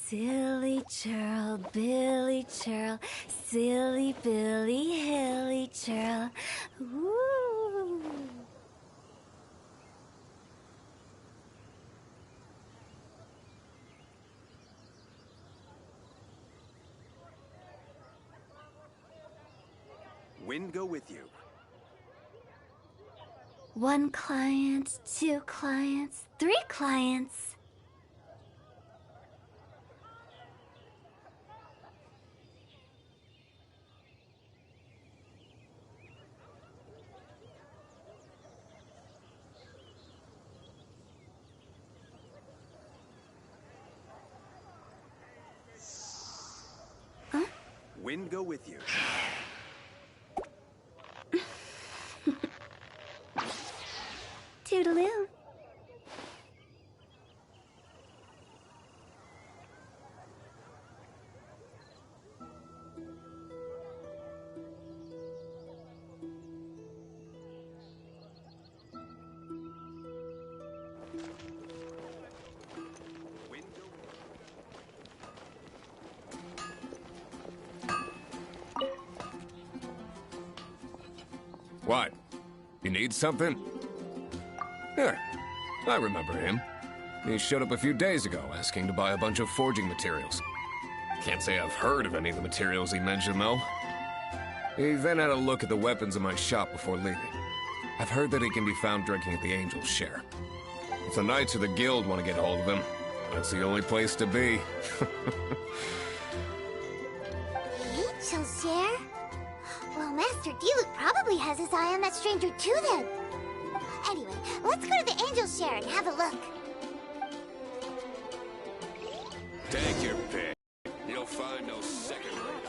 Silly churl, Billy churl, silly Billy Hilly churl. Woo! Wind go with you. 1 client, 2 clients, 3 clients. Huh? Wind go with you. Toodaloo. Wind go with you. What? You need something? Yeah, I remember him. He showed up a few days ago asking to buy a bunch of forging materials. Can't say I've heard of any of the materials he mentioned, though. He then had a look at the weapons in my shop before leaving. I've heard that he can be found drinking at the Angel's Share. If the Knights of the Guild want to get hold of him, that's the only place to be. Angel's Share? Well, Master Diluc probably has his eye on that stranger too, then. Anyway, let's go to the Angel's Share and have a look. Take your pick. You'll find no second-rate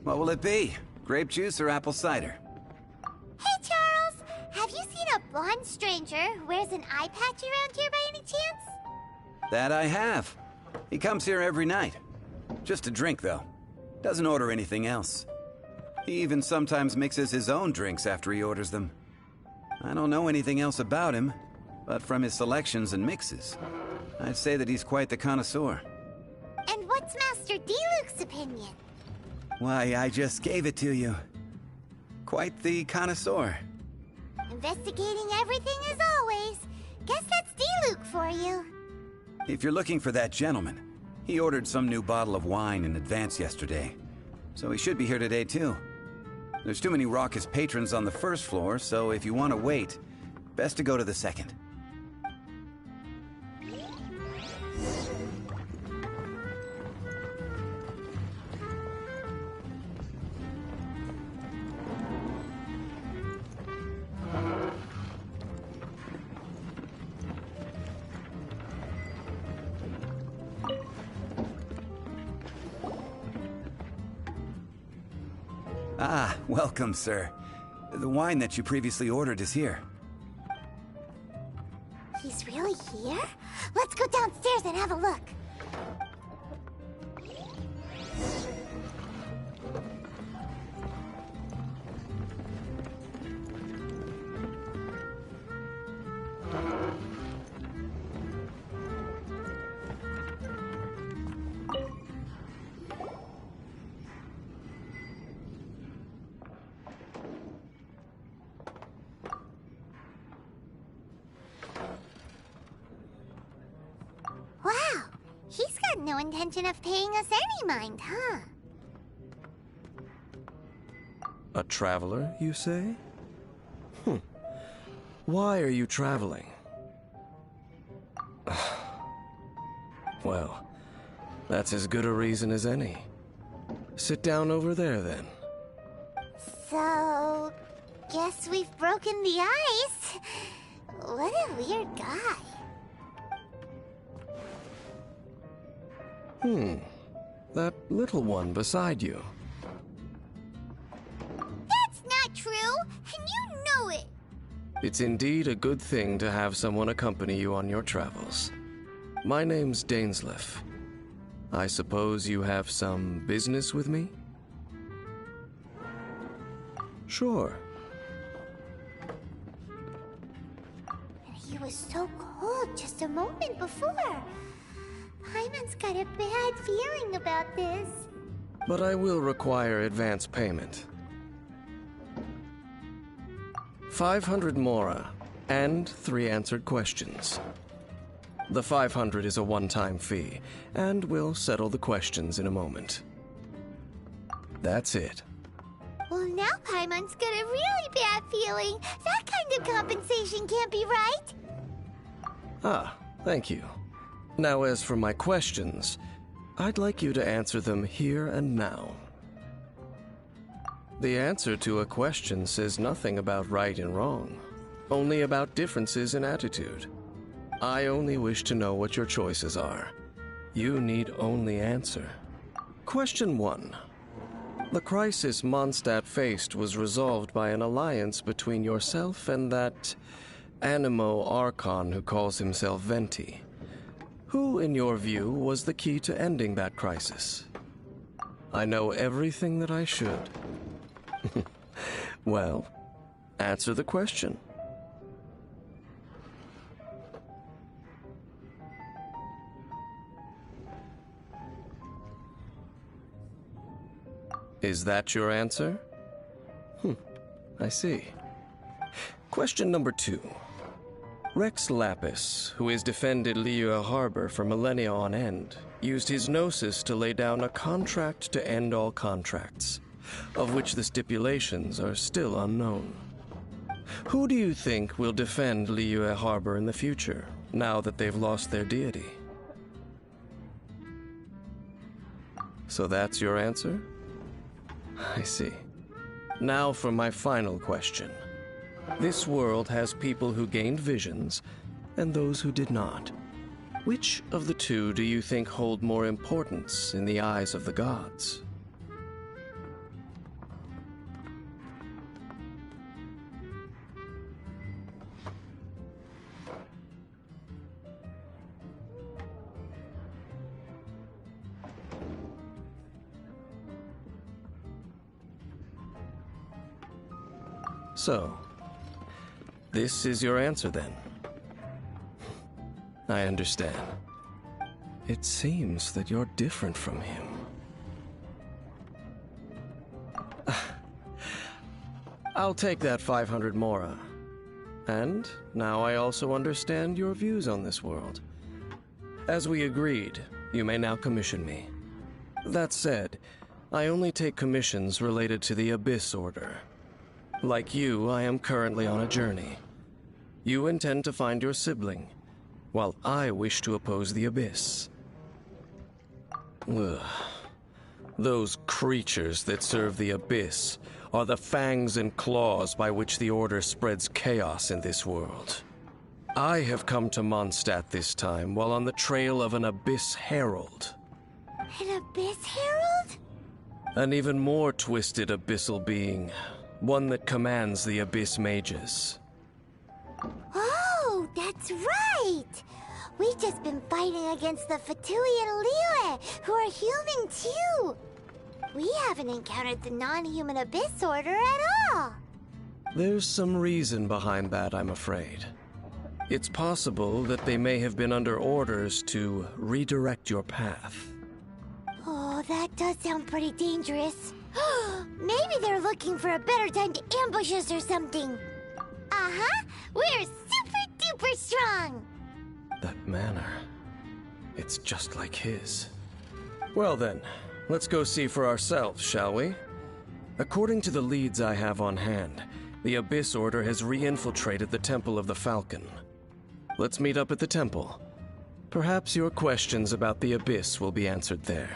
What will it be? Grape juice or apple cider? Hey, Charles! Have you seen a blonde stranger who wears an eye patch around here by any chance? That I have. He comes here every night. Just to drink, though. Doesn't order anything else. He even sometimes mixes his own drinks after he orders them. I don't know anything else about him, but from his selections and mixes, I'd say that he's quite the connoisseur. And what's Master Diluc's opinion? Why, I just gave it to you. Quite the connoisseur. Investigating everything as always. Guess that's Diluc for you. If you're looking for that gentleman, he ordered some new bottle of wine in advance yesterday, so he should be here today too. There's too many raucous patrons on the first floor, so if you want to wait, best to go to the second. Ah, welcome, sir. The wine that you previously ordered is here. He's really here? Let's go downstairs and have a look. Wow, he's got no intention of paying us any mind, huh? A traveler, you say? Why are you traveling? Well, that's as good a reason as any. Sit down over there, then. So, guess we've broken the ice. What a weird guy. That little one beside you. That's not true, and you know it. It's indeed a good thing to have someone accompany you on your travels. My name's Dainsleif. I suppose you have some business with me? Sure. He was so cold just a moment before. Paimon's got a bad feeling about this. But I will require advance payment. 500 mora, and 3 answered questions. The 500 is a one-time fee, and we'll settle the questions in a moment. That's it. Well, now Paimon's got a really bad feeling. That kind of compensation can't be right. Ah, thank you. Now, as for my questions, I'd like you to answer them here and now. The answer to a question says nothing about right and wrong, only about differences in attitude. I only wish to know what your choices are. You need only answer. Question 1. The crisis Mondstadt faced was resolved by an alliance between yourself and that Animo Archon who calls himself Venti. Who, in your view, was the key to ending that crisis? I know everything that I should. Well, answer the question. Is that your answer? I see. Question number 2. Rex Lapis, who has defended Liyue Harbor for millennia on end, used his gnosis to lay down a contract to end all contracts, of which the stipulations are still unknown. Who do you think will defend Liyue Harbor in the future, now that they've lost their deity? So that's your answer? I see. Now for my final question. This world has people who gained visions, and those who did not. Which of the two do you think hold more importance in the eyes of the gods? So, this is your answer then? I understand. It seems that you're different from him. I'll take that 500 mora. And now I also understand your views on this world. As we agreed, you may now commission me. That said, I only take commissions related to the Abyss Order. Like you, I am currently on a journey. You intend to find your sibling, while I wish to oppose the Abyss. Ugh. Those creatures that serve the Abyss are the fangs and claws by which the Order spreads chaos in this world. I have come to Mondstadt this time while on the trail of an Abyss Herald. An Abyss Herald? An even more twisted abyssal being. One that commands the Abyss Mages. Oh, that's right! We've just been fighting against the Fatui and Liyue, who are human too! We haven't encountered the non-human Abyss Order at all! There's some reason behind that, I'm afraid. It's possible that they may have been under orders to redirect your path. Oh, that does sound pretty dangerous. Maybe they're looking for a better time to ambush us or something. Uh-huh! We're super-duper strong! That manner, it's just like his. Well then, let's go see for ourselves, shall we? According to the leads I have on hand, the Abyss Order has re-infiltrated the Temple of the Falcon. Let's meet up at the temple. Perhaps your questions about the Abyss will be answered there.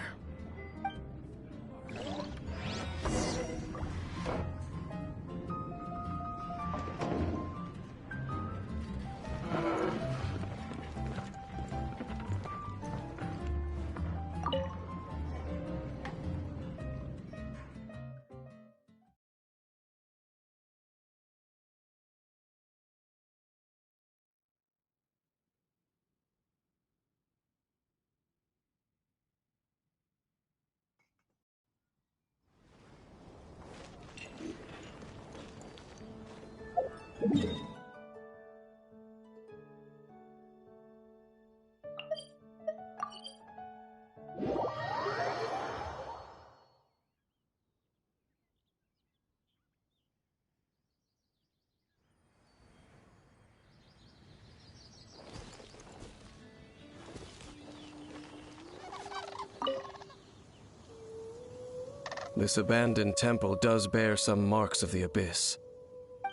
This abandoned temple does bear some marks of the abyss.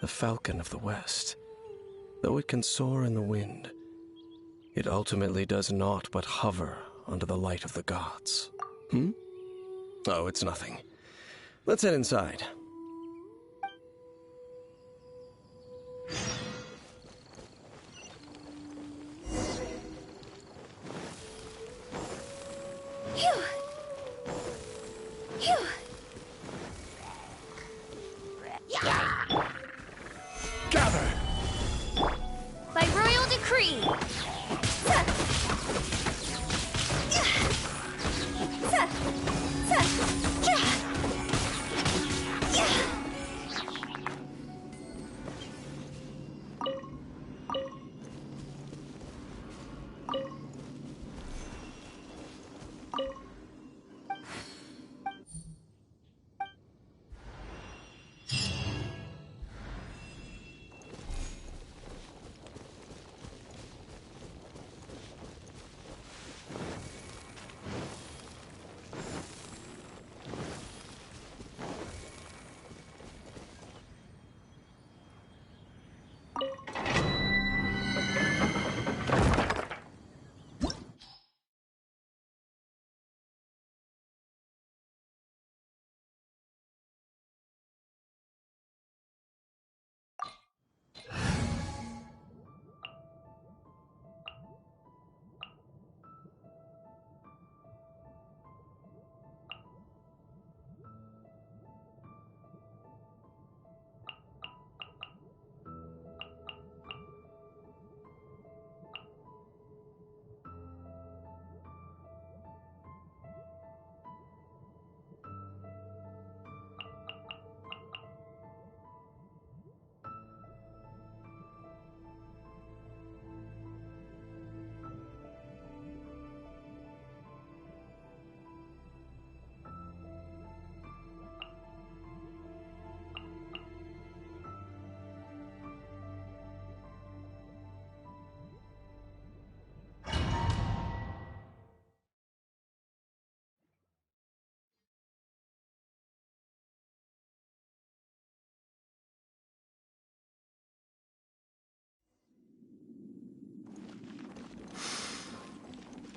The Falcon of the West. Though it can soar in the wind, it ultimately does naught but hover under the light of the gods. Oh, it's nothing. Let's head inside. Phew! Phew! Gather! By royal decree!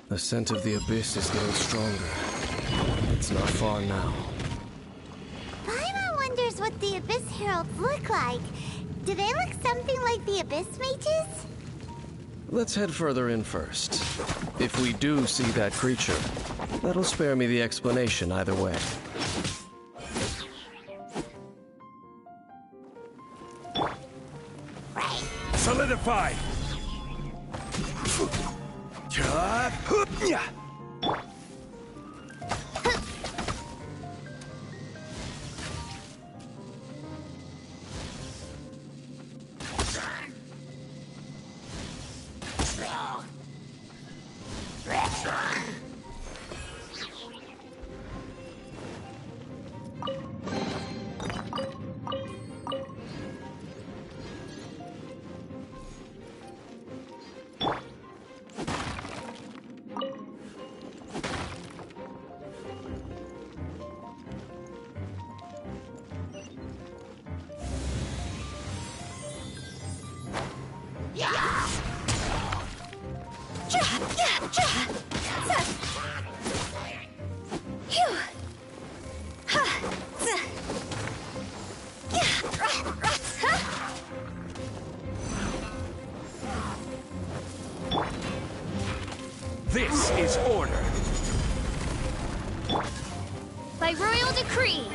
The scent of the abyss is getting stronger. It's not far now. Paimon wonders what the Abyss Heralds look like. Do they look something like the Abyss Mages? Let's head further in first. If we do see that creature, that'll spare me the explanation either way. Solidify! This is order. By royal decree!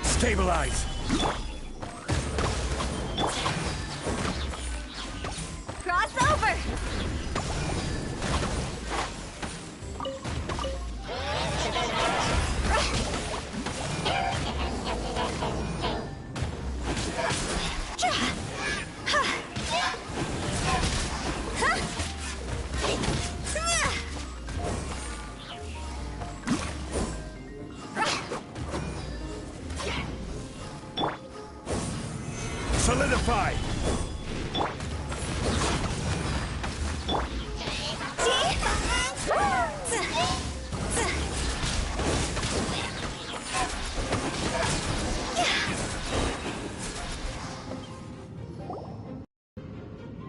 Stabilize! Cross over! Solidify!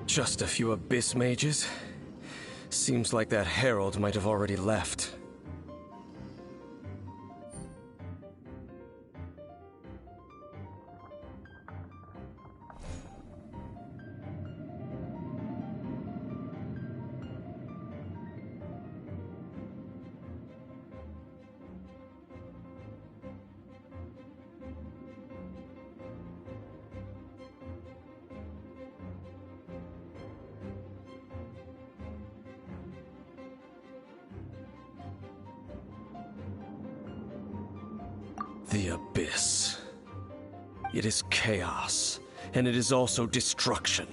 Just a few Abyss mages? Seems like that herald might have already left. The Abyss. It is chaos, and it is also destruction.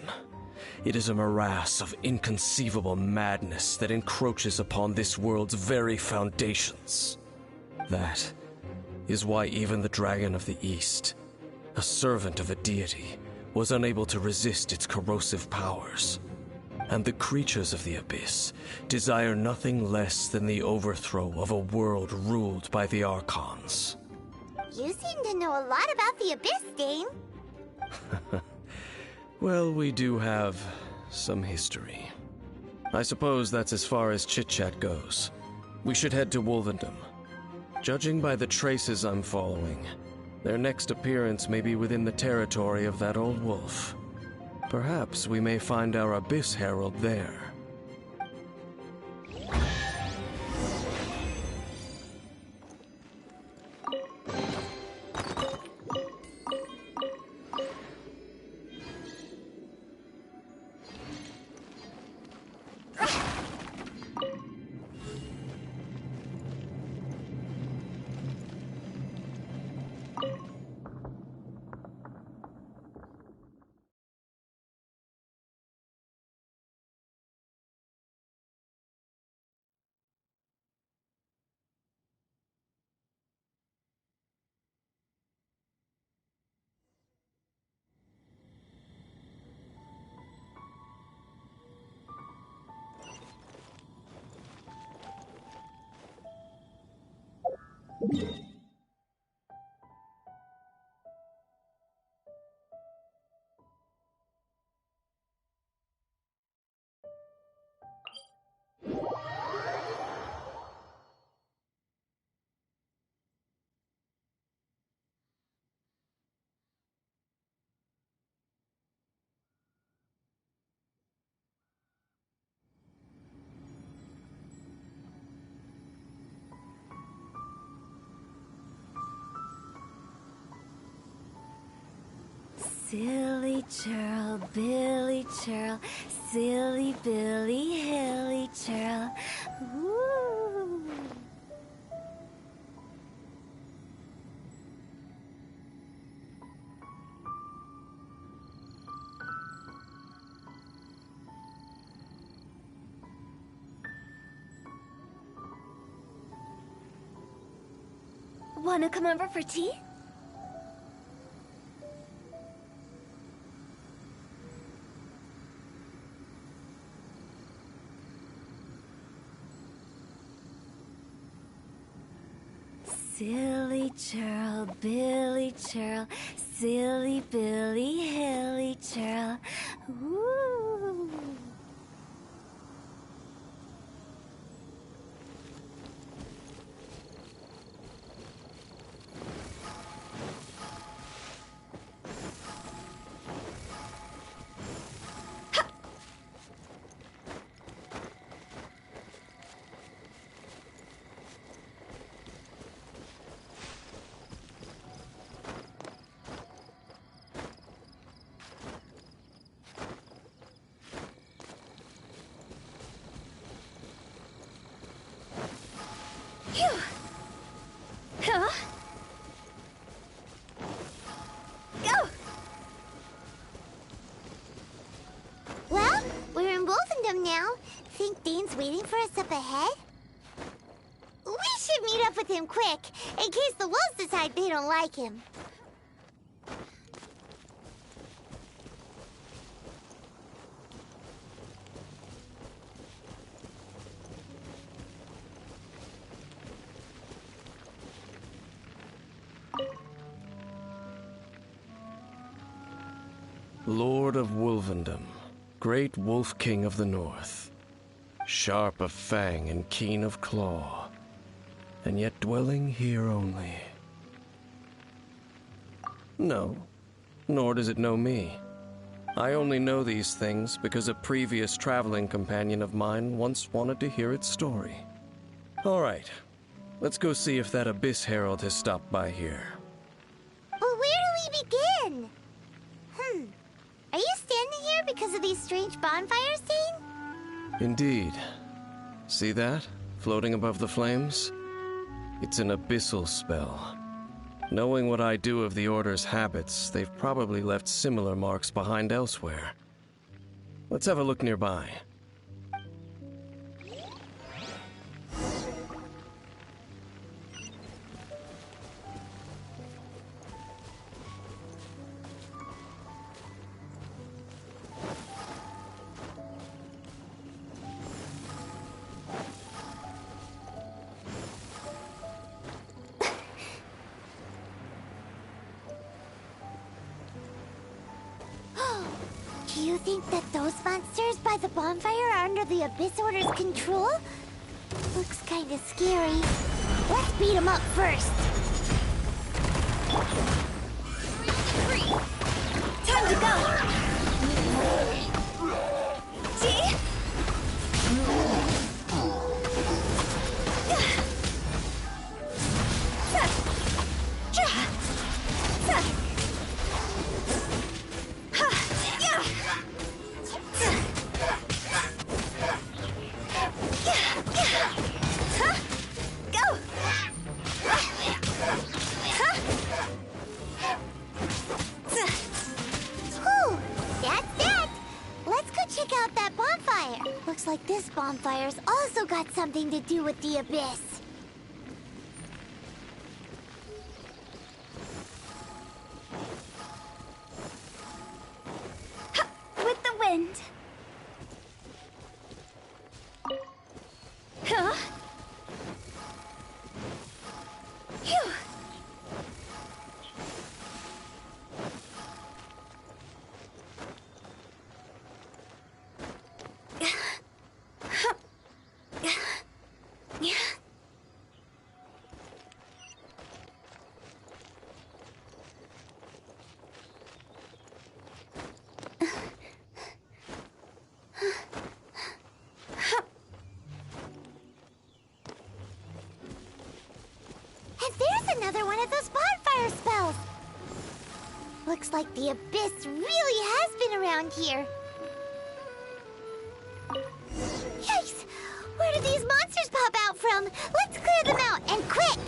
It is a morass of inconceivable madness that encroaches upon this world's very foundations. That is why even the Dragon of the East, a servant of a deity, was unable to resist its corrosive powers. And the creatures of the Abyss desire nothing less than the overthrow of a world ruled by the Archons. You seem to know a lot about the Abyss, Dane. Well, we do have some history. I suppose that's as far as chit-chat goes. We should head to Wolvendom. Judging by the traces I'm following, their next appearance may be within the territory of that old wolf. Perhaps we may find our Abyss Herald there. Silly churl, Billy churl, silly Billy, hilly churl. Woo! Wanna come over for tea? Silly churl, Billy churl, silly Billy, hilly churl. Woo! now? Think Dane's waiting for us up ahead? We should meet up with him quick, in case the wolves decide they don't like him. Lord of Wolvendom, great Wolf King of the North, sharp of fang and keen of claw, and yet dwelling here only. No, nor does it know me. I only know these things because a previous traveling companion of mine once wanted to hear its story. All right, let's go see if that Abyss Herald has stopped by here. Well, where do we begin? Are you standing here because of these strange bonfires, Dane? Indeed. See that, floating above the flames? It's an abyssal spell. Knowing what I do of the Order's habits, they've probably left similar marks behind elsewhere. Let's have a look nearby. Do you think that those monsters by the bonfire are under the Abyss Order's control? Looks kinda scary. Let's beat them up first. Time to go! See? Looks like this bonfire's also got something to do with the Abyss. With the wind. Huh? Phew. Looks like the Abyss really has been around here. Yikes! Where did these monsters pop out from? Let's clear them out, and quick!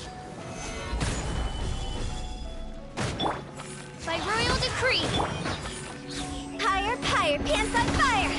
By royal decree! Higher, higher, pants on fire!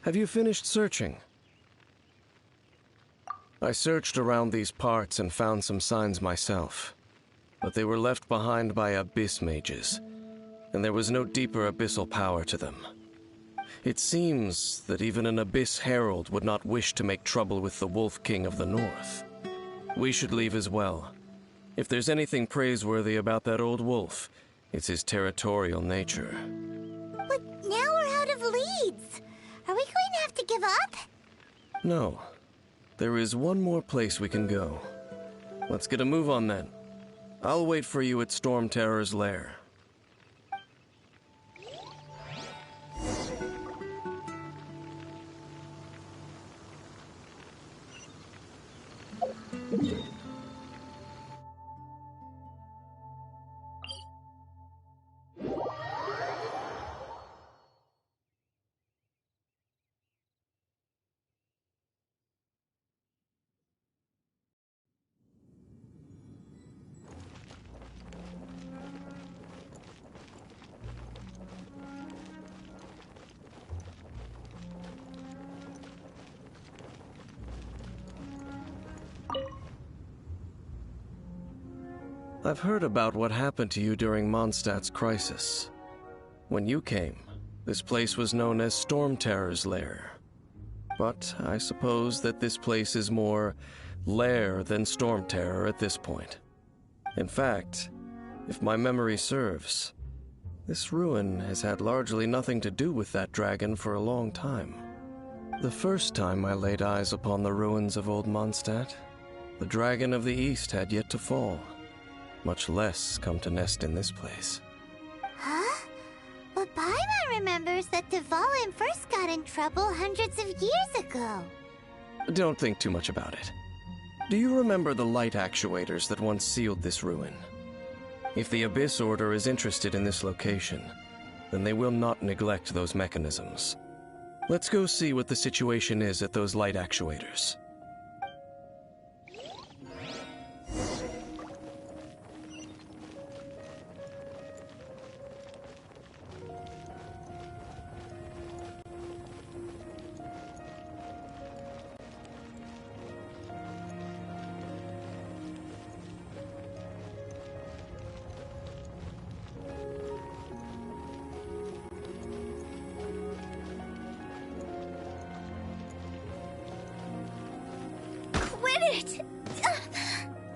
Have you finished searching? I searched around these parts and found some signs myself, but they were left behind by Abyss mages, and there was no deeper abyssal power to them. It seems that even an Abyss Herald would not wish to make trouble with the Wolf King of the North. We should leave as well. If there's anything praiseworthy about that old wolf, it's his territorial nature. Now we're out of leads. Are we going to have to give up? No. There is one more place we can go. Let's get a move on then. I'll wait for you at Storm Terror's lair. I've heard about what happened to you during Mondstadt's crisis. When you came, this place was known as Storm Terror's lair. But I suppose that this place is more lair than Storm Terror at this point. In fact, if my memory serves, this ruin has had largely nothing to do with that dragon for a long time. The first time I laid eyes upon the ruins of Old Mondstadt, the Dragon of the East had yet to fall, much less come to nest in this place. Huh? But Paimon remembers that Dvalin first got in trouble hundreds of years ago. Don't think too much about it. Do you remember the light actuators that once sealed this ruin? If the Abyss Order is interested in this location, then they will not neglect those mechanisms. Let's go see what the situation is at those light actuators.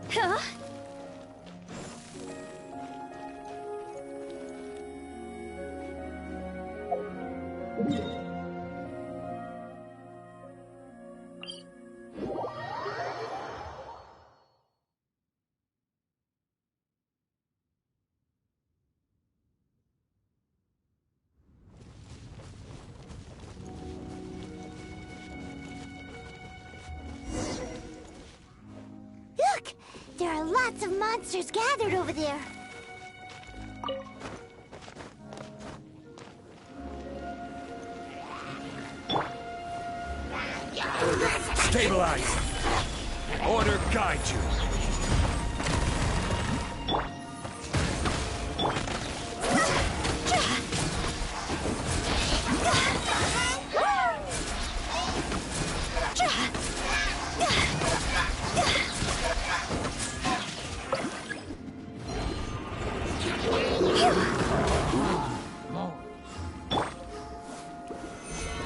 Huh? Look! There are lots of monsters gathered over there. Stabilize! Order guide you!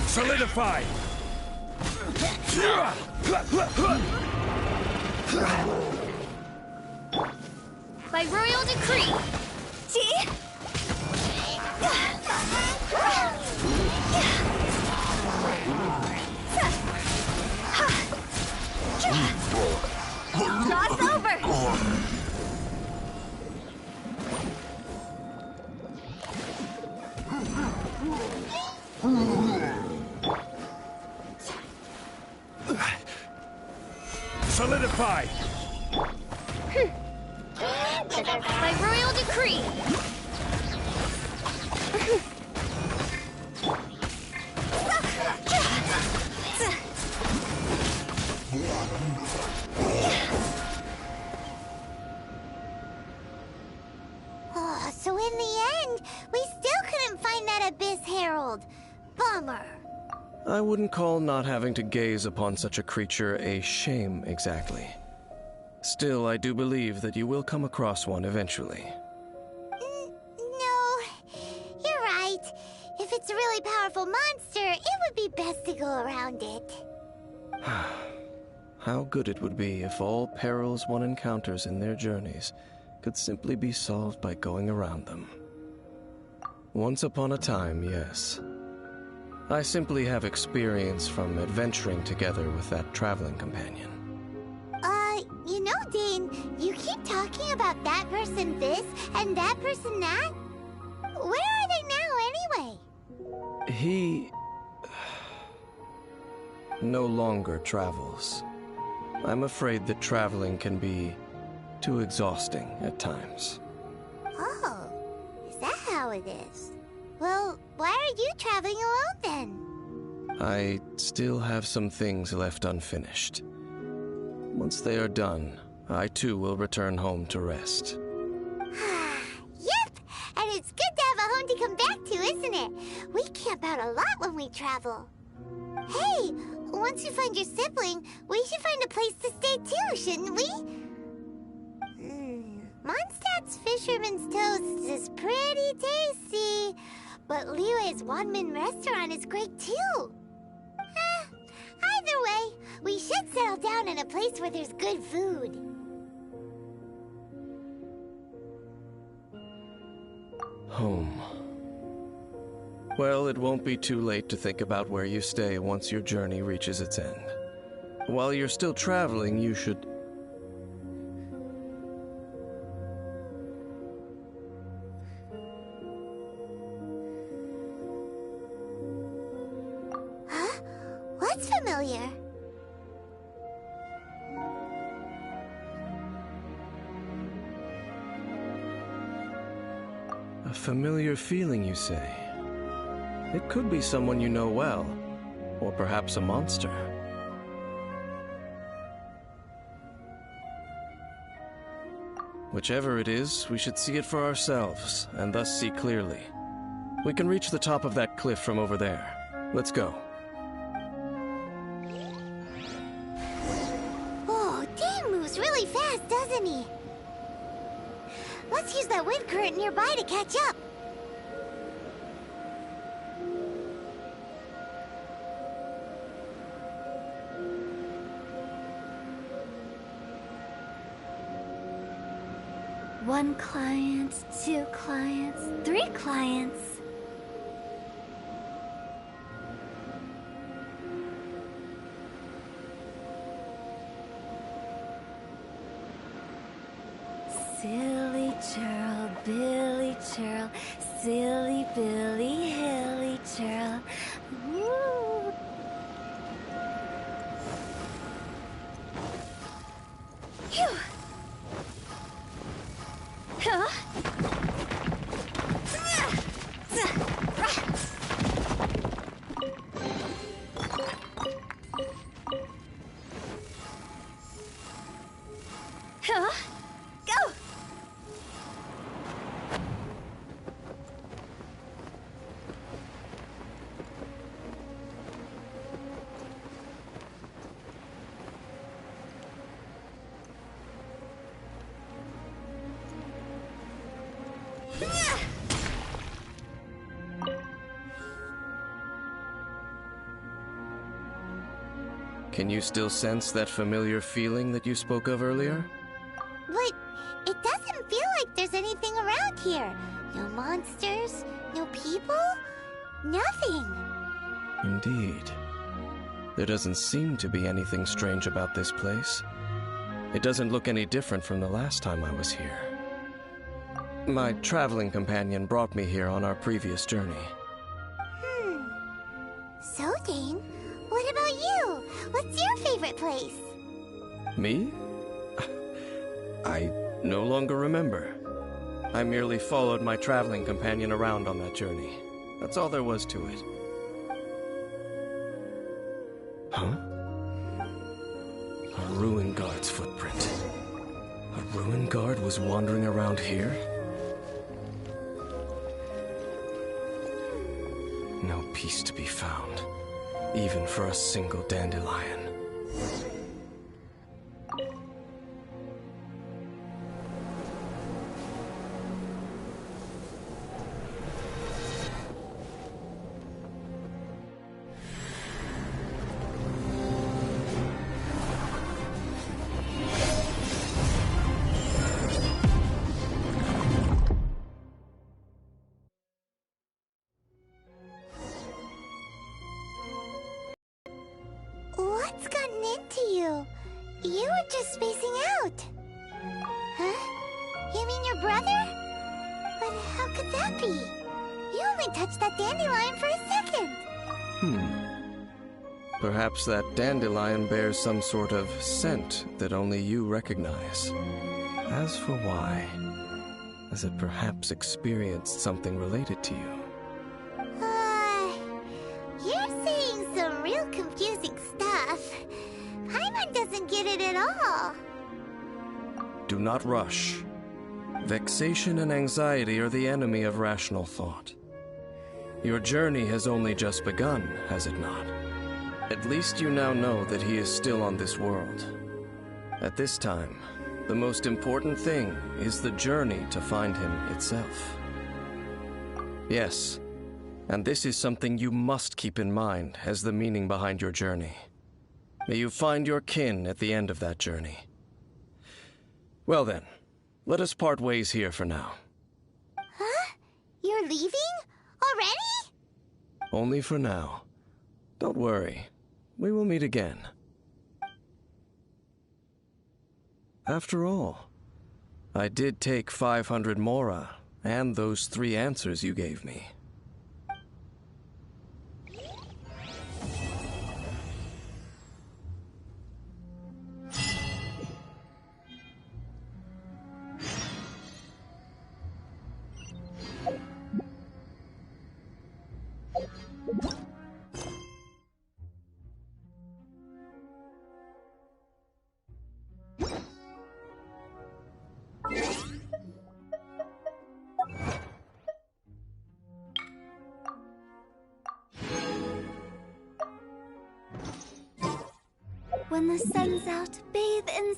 Solidify! By royal decree. See? Cross over. Solidify! By royal decree. Oh, so in the end, we still couldn't find that Abyss Herald. Bummer. I wouldn't call not having to gaze upon such a creature a shame exactly. Still, I do believe that you will come across one eventually. No, you're right. If it's a really powerful monster, it would be best to go around it. How good it would be if all perils one encounters in their journeys could simply be solved by going around them. Once upon a time, yes. I simply have experience from adventuring together with that traveling companion. You know, Dane, you keep talking about that person this and that person that. Where are they now, anyway? He no longer travels. I'm afraid that traveling can be too exhausting at times. Oh, is that how it is? Well, why are you traveling alone then? I still have some things left unfinished. Once they are done, I too will return home to rest. Yep, and it's good to have a home to come back to, isn't it? We camp out a lot when we travel. Hey, once you find your sibling, we should find a place to stay too, shouldn't we? Mondstadt's Fisherman's Toast is pretty tasty, but Liyue's Wanmin restaurant is great too. Either way, we should settle down in a place where there's good food. Home. Well, it won't be too late to think about where you stay once your journey reaches its end. While you're still traveling, you should... Huh? What's familiar? A familiar feeling, you say? It could be someone you know well, or perhaps a monster. Whichever it is, we should see it for ourselves, and thus see clearly. We can reach the top of that cliff from over there. Let's go. Oh, Dane moves really fast, doesn't he? Let's use that wind current nearby to catch up. One client, 2 clients, 3 clients. Silly churl, Billy churl, silly Billy, hilly churl. Woo. Phew. Huh? Huh? Go! Can you still sense that familiar feeling that you spoke of earlier? But it doesn't feel like there's anything around here. No monsters, no people, nothing. Indeed. There doesn't seem to be anything strange about this place. It doesn't look any different from the last time I was here. My traveling companion brought me here on our previous journey. So, Dane, what about you? What's your favorite place? Me? I no longer remember. I merely followed my traveling companion around on that journey. That's all there was to it. Huh? A ruin guard's footprint. A ruin guard was wandering around here? No peace to be found, even for a single dandelion. What's gotten into you? You were just spacing out. Huh? You mean your brother? But how could that be? You only touched that dandelion for a second. Perhaps that dandelion bears some sort of scent that only you recognize. As for why, has it perhaps experienced something related to you? You're saying some real confusing stuff. Paimon doesn't get it at all. Do not rush. Vexation and anxiety are the enemy of rational thought. Your journey has only just begun, has it not? At least you now know that he is still on this world. At this time, the most important thing is the journey to find him itself. Yes, and this is something you must keep in mind as the meaning behind your journey. May you find your kin at the end of that journey. Well then, let us part ways here for now. Huh? You're leaving? Already? Only for now. Don't worry. We will meet again. After all, I did take 500 mora and those 3 answers you gave me. When the sun's out, bathe in...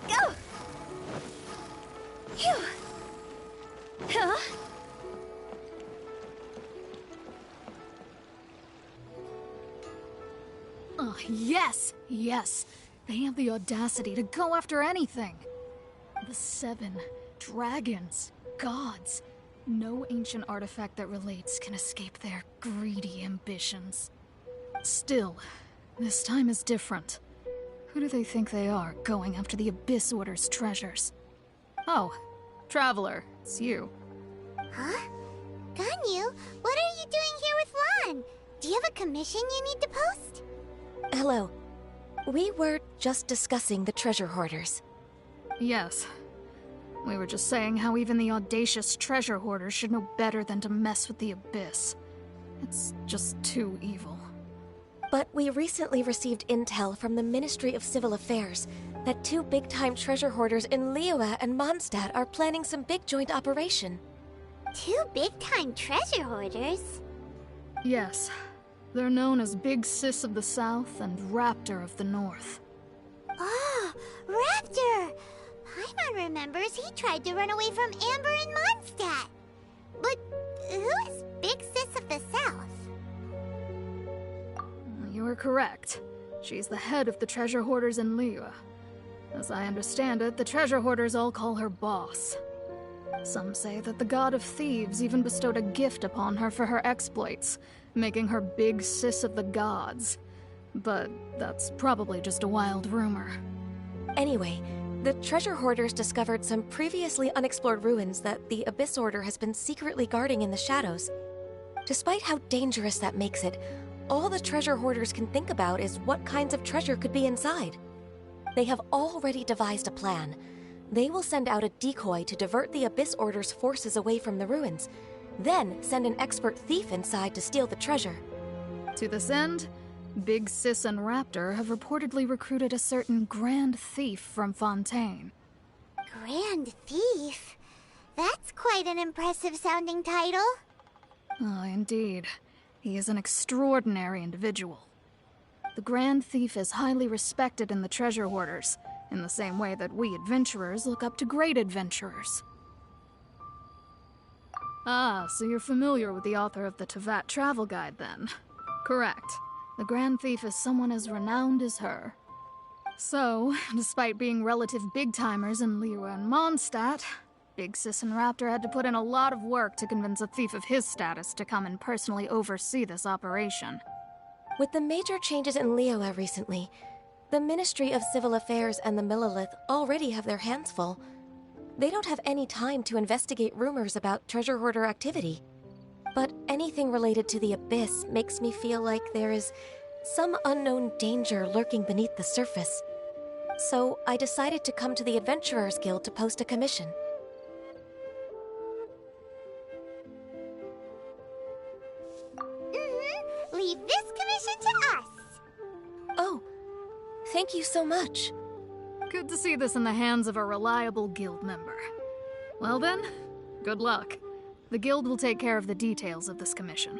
Go! Phew! Huh? Oh, yes! Yes! They have the audacity to go after anything! The 7 dragons, gods. No ancient artifact that relates can escape their greedy ambitions. Still, this time is different. Who do they think they are, going after the Abyss Order's treasures? Oh, Traveler, it's you. Huh? Ganyu, what are you doing here with Lan? Do you have a commission you need to post? Hello. We were just discussing the treasure hoarders. Yes. We were just saying how even the audacious treasure hoarders should know better than to mess with the Abyss. It's just too evil. But we recently received intel from the Ministry of Civil Affairs that 2 big-time treasure hoarders in Liyue and Mondstadt are planning some big joint operation. 2 big-time treasure hoarders? Yes. They're known as Big Sis of the South and Raptor of the North. Oh, Raptor! Paimon remembers he tried to run away from Amber and Mondstadt. But who is Big Sis of the South? You are correct. She's the head of the treasure hoarders in Liyue. As I understand it, the treasure hoarders all call her boss. Some say that the god of thieves even bestowed a gift upon her for her exploits, making her Big Sis of the gods. But that's probably just a wild rumor. Anyway, the treasure hoarders discovered some previously unexplored ruins that the Abyss Order has been secretly guarding in the shadows. Despite how dangerous that makes it, all the treasure hoarders can think about is what kinds of treasure could be inside. They have already devised a plan. They will send out a decoy to divert the Abyss Order's forces away from the ruins, then send an expert thief inside to steal the treasure. To this end, Big Sis and Raptor have reportedly recruited a certain Grand Thief from Fontaine. Grand Thief? That's quite an impressive sounding title. Oh, indeed. He is an extraordinary individual. The Grand Thief is highly respected in the treasure hoarders, in the same way that we adventurers look up to great adventurers. Ah, so you're familiar with the author of the Tevat Travel Guide, then? Correct. The Grand Thief is someone as renowned as her. So, despite being relative big-timers in Liyue and Mondstadt, Big Sis and Raptor had to put in a lot of work to convince a thief of his status to come and personally oversee this operation. With the major changes in Liyue recently, the Ministry of Civil Affairs and the Millelith already have their hands full. They don't have any time to investigate rumors about treasure hoarder activity. But anything related to the Abyss makes me feel like there is some unknown danger lurking beneath the surface. So I decided to come to the Adventurers Guild to post a commission. Leave this commission to us. Oh, thank you so much. Good to see this in the hands of a reliable guild member. Well then, good luck. The guild will take care of the details of this commission.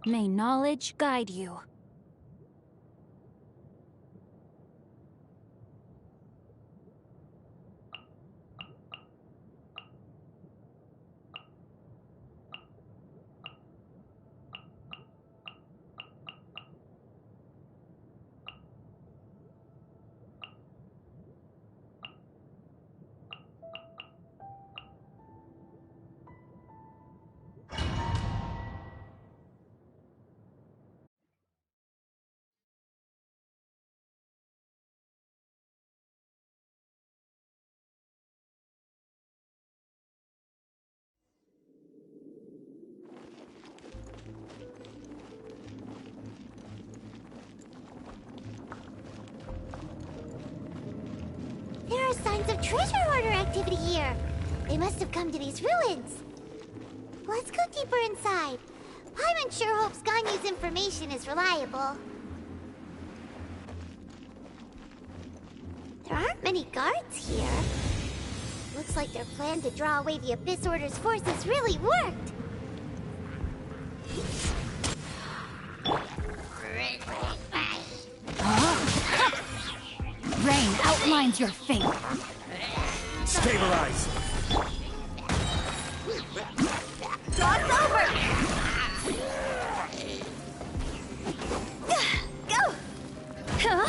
May knowledge guide you. There are signs of treasure hoarder activity here. They must have come to these ruins. Let's go deeper inside. Paimon sure hopes Ganyu's information is reliable. There aren't many guards here. Looks like their plan to draw away the Abyss Order's forces really worked. Rain outlines your fate. Stabilize! Dog's over! Go! Huh?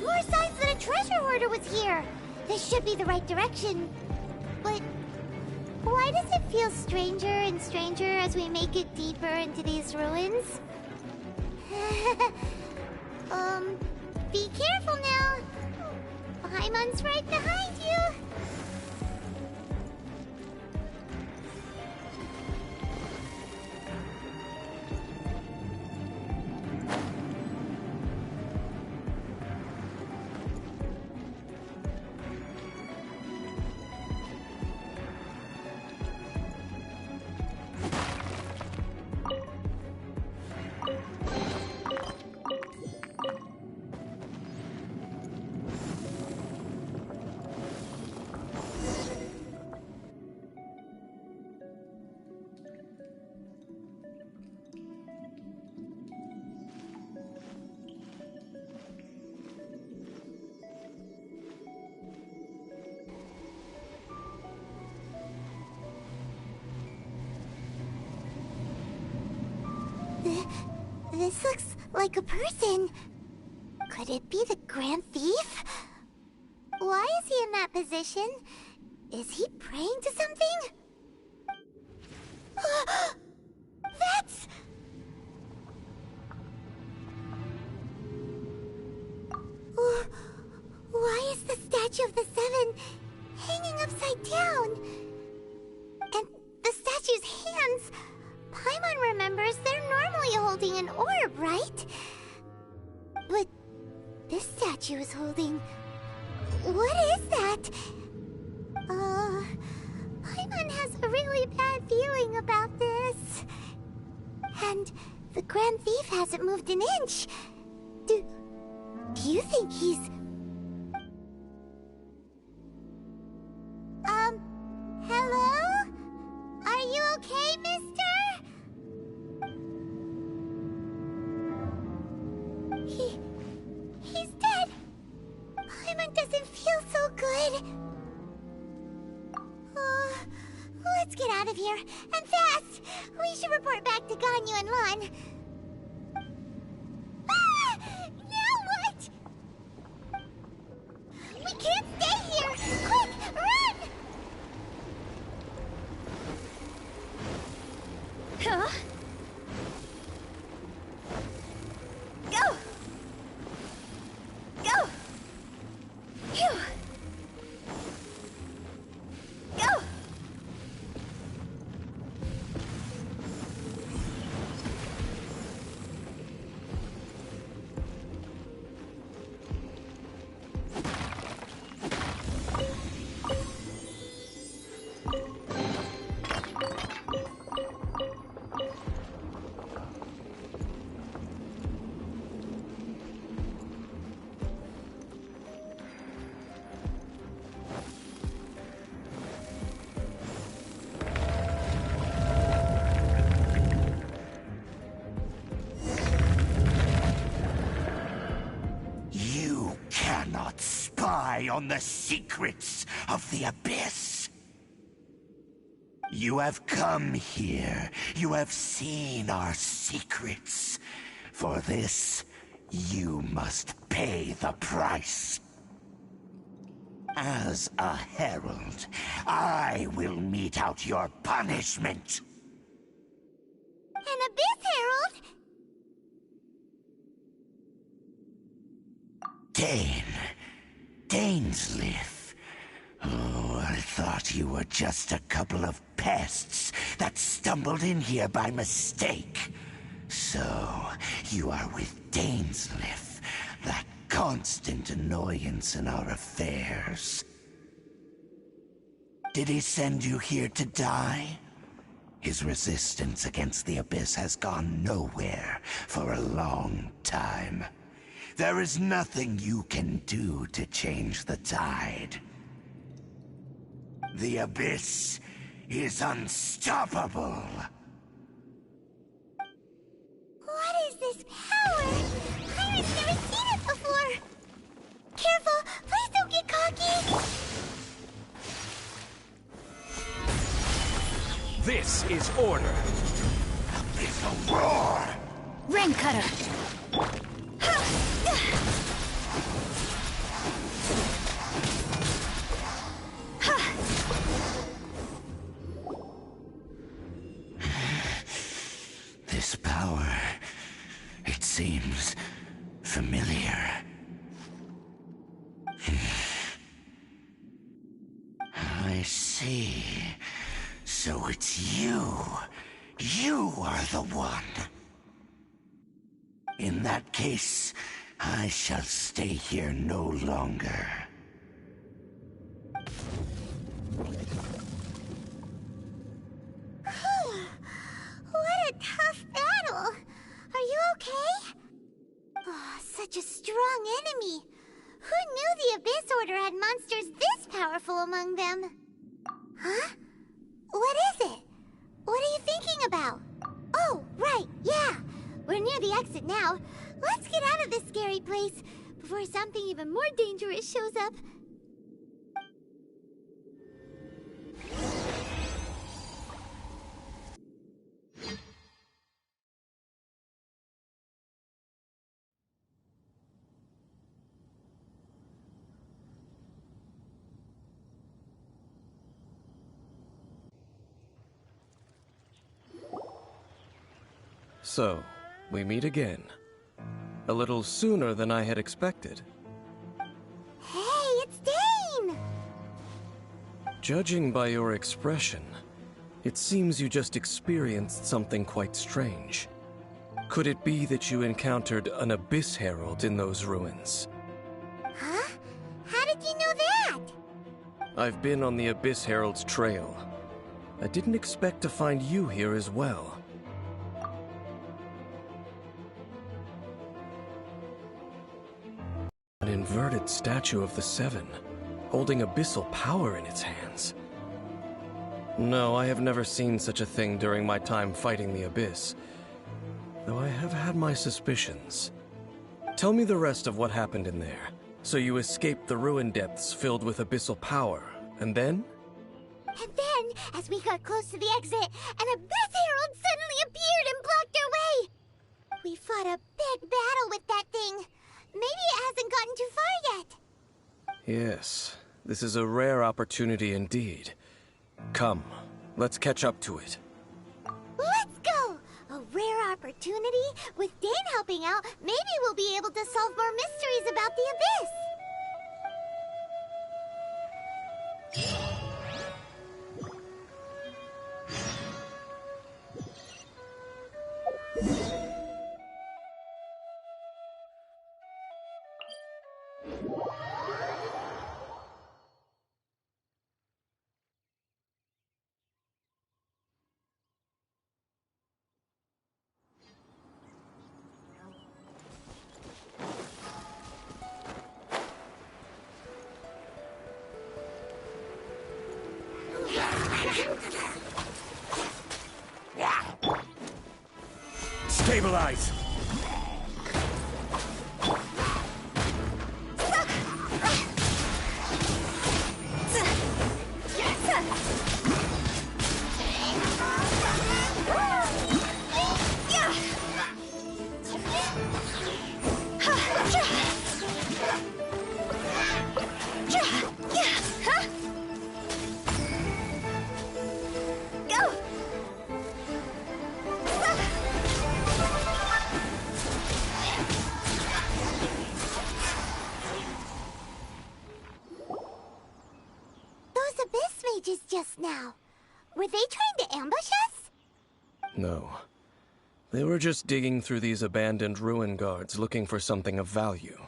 More signs that a treasure hoarder was here. This should be the right direction. But why does it feel stranger and stranger as we make it deeper into these ruins? Be careful now. Paimon's right behind you. This looks like a person. Could it be the Grand Thief? Why is he in that position? Is he praying to something? That's... Why is the statue of the Seven hanging upside down? And the statue's hands... Paimon remembers they're normally holding an orb, right? But this statue is holding... What is that? Paimon has a really bad feeling about this. And the Grand Thief hasn't moved an inch. Do you think he's... Hello? Are you okay, mister? He's dead. Paimon doesn't feel so good. Let's get out of here, and fast! We should report back to Ganyu and Lan. Now what? We can't stay here! Quick, run! Huh? Go! Go! not spy on the secrets of the Abyss. You have come here. You have seen our secrets. For this, you must pay the price. As a herald, I will mete out your punishment. An Abyss Herald? Dainsleif. Oh, I thought you were just a couple of pests that stumbled in here by mistake. So, you are with Dainsleif, that constant annoyance in our affairs. Did he send you here to die? His resistance against the Abyss has gone nowhere for a long time. There is nothing you can do to change the tide. The Abyss is unstoppable. What is this power? Pirates never seen it before. Careful, please don't get cocky. This is order. Abyssal roar! Ring cutter. This power, it seems familiar. I see. So it's you. You are the one. In that case, I shall stay here no longer. What a tough battle. Are you okay? Oh, such a strong enemy. Who knew the Abyss Order had monsters this powerful among them? Huh? What is it? What are you thinking about? Oh, right, yeah. We're near the exit now. Let's get out of this scary place before something even more dangerous shows up. So, we meet again. A little sooner than I had expected. Hey, it's Dane! Judging by your expression, it seems you just experienced something quite strange. Could it be that you encountered an Abyss Herald in those ruins? Huh? How did you know that? I've been on the Abyss Herald's trail. I didn't expect to find you here as well. An inverted statue of the Seven, holding abyssal power in its hands. No, I have never seen such a thing during my time fighting the Abyss, though I have had my suspicions. Tell me the rest of what happened in there. So you escaped the ruin depths filled with abyssal power, and then? And then, as we got close to the exit, an Abyss Herald suddenly appeared and blocked our way! We fought a big battle with that thing. Maybe it hasn't gotten too far yet. Yes, this is a rare opportunity indeed. Come, let's catch up to it. Let's go! A rare opportunity? With Dane helping out, maybe we'll be able to solve more mysteries about the Abyss. Stabilize! just now? Were they trying to ambush us? No. They were just digging through these abandoned ruin guards looking for something of value.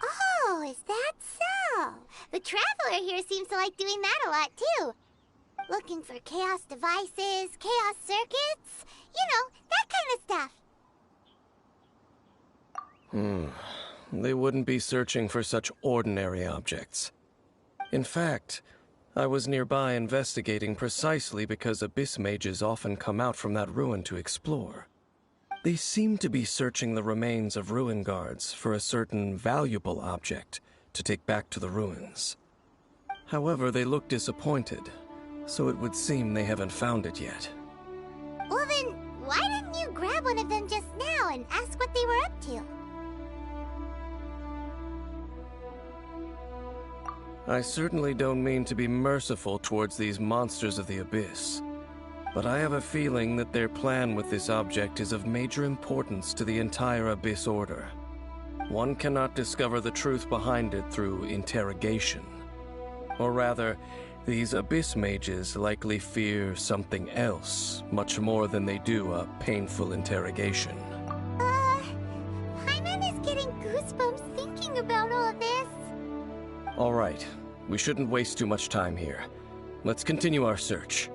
Oh, is that so? The Traveler here seems to like doing that a lot, too. Looking for chaos devices, chaos circuits, you know, that kind of stuff. They wouldn't be searching for such ordinary objects. In fact, I was nearby investigating precisely because abyss mages often come out from that ruin to explore. They seem to be searching the remains of ruin guards for a certain valuable object to take back to the ruins. However, they look disappointed, so it would seem they haven't found it yet. Well then, why didn't you grab one of them just now and ask what they were up to? I certainly don't mean to be merciful towards these monsters of the abyss, but I have a feeling that their plan with this object is of major importance to the entire Abyss Order. One cannot discover the truth behind it through interrogation. Or rather, these Abyss mages likely fear something else, much more than they do a painful interrogation. Paimon is getting goosebumps thinking about all this. All right, we shouldn't waste too much time here. Let's continue our search.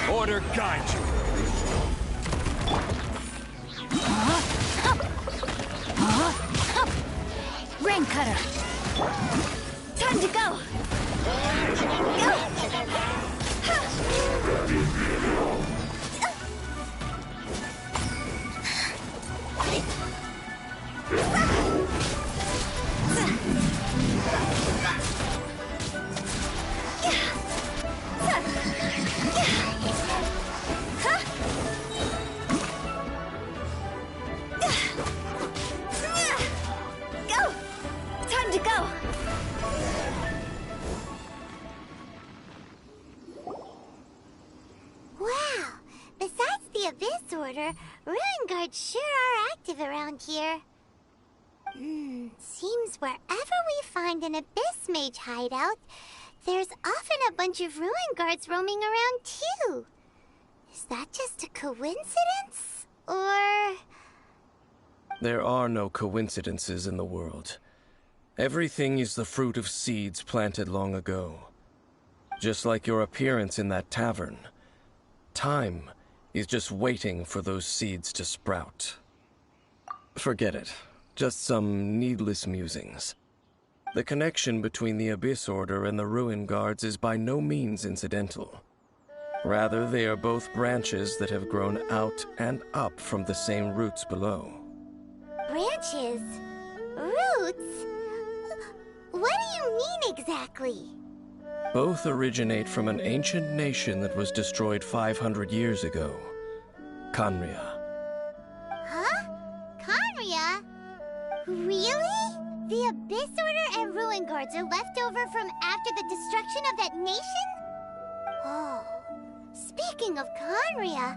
Order guide you. Rain cutter. Time to go. Wow, besides the Abyss Order, Ruin Guards sure are active around here. Seems wherever we find an Abyss Mage hideout, there's often a bunch of Ruin Guards roaming around too. Is that just a coincidence? Or... There are no coincidences in the world. Everything is the fruit of seeds planted long ago. Just like your appearance in that tavern. Time is just waiting for those seeds to sprout. Forget it. Just some needless musings. The connection between the Abyss Order and the Ruin Guards is by no means incidental. Rather, they are both branches that have grown out and up from the same roots below. branches? Roots? What do you mean exactly? Both originate from an ancient nation that was destroyed 500 years ago. Khaenri'ah. Huh? Khaenri'ah? Really? The Abyss Order and Ruin Guards are left over from after the destruction of that nation? Oh, speaking of Khaenri'ah,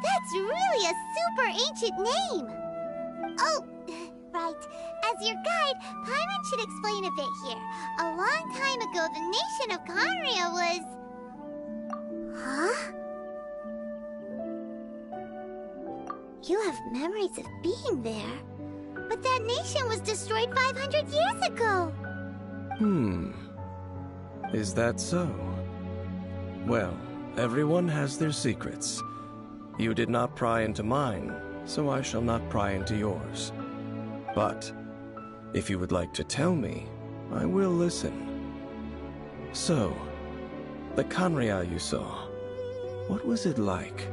that's really a super ancient name. Oh, right. As your guide, Paimon should explain a bit here. A long time ago, the nation of Khaenri'ah was... Huh? You have memories of being there. But that nation was destroyed 500 years ago. Is that so? Well, everyone has their secrets. You did not pry into mine, so I shall not pry into yours. But, if you would like to tell me, I will listen. So, the Khaenri'ah you saw, what was it like?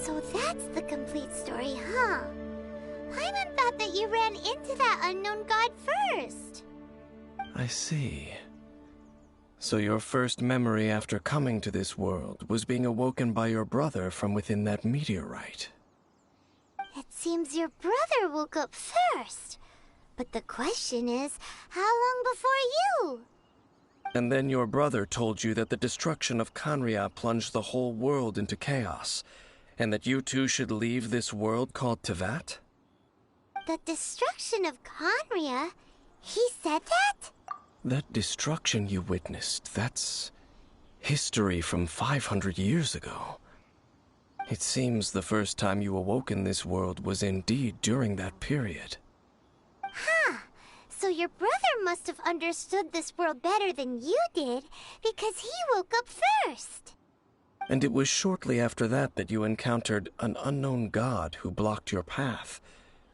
So that's the complete story, huh? Paimon thought that you ran into that unknown god first. I see. So your first memory after coming to this world was being awoken by your brother from within that meteorite. It seems your brother woke up first. But the question is, how long before you? And then your brother told you that the destruction of Khaenri'ah plunged the whole world into chaos, and that you two should leave this world called Teyvat? The destruction of Khaenri'ah? He said that? That destruction you witnessed, that's history from 500 years ago. It seems the first time you awoke in this world was indeed during that period. Huh. So your brother must have understood this world better than you did, because he woke up first. And it was shortly after that that you encountered an unknown god who blocked your path,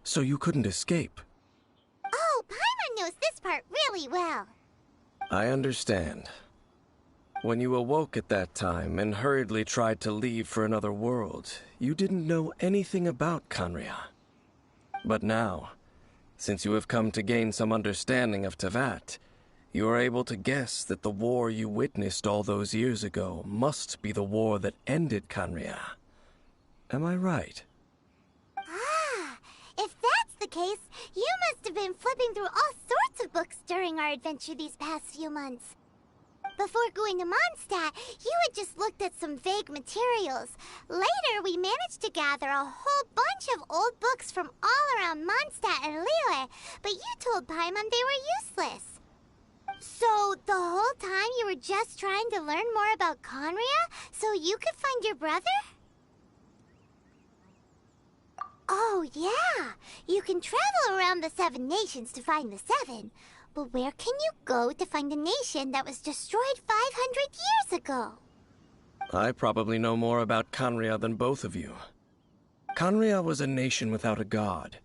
so you couldn't escape. Oh, Paimon knows this part really well. I understand. When you awoke at that time and hurriedly tried to leave for another world, you didn't know anything about Khaenri'ah. But now, since you have come to gain some understanding of Teyvat, you are able to guess that the war you witnessed all those years ago must be the war that ended Khaenri'ah. Am I right? Ah, if that's the case, you must have been flipping through all sorts of books during our adventure these past few months. Before going to Mondstadt, you had just looked at some vague materials. Later, we managed to gather a whole bunch of old books from all around Mondstadt and Liyue, but you told Paimon they were useless. So, the whole time you were just trying to learn more about Khaenri'ah so you could find your brother? Oh, yeah. You can travel around the 7 nations to find the 7. But where can you go to find a nation that was destroyed 500 years ago? I probably know more about Khaenri'ah than both of you. Khaenri'ah was a nation without a god.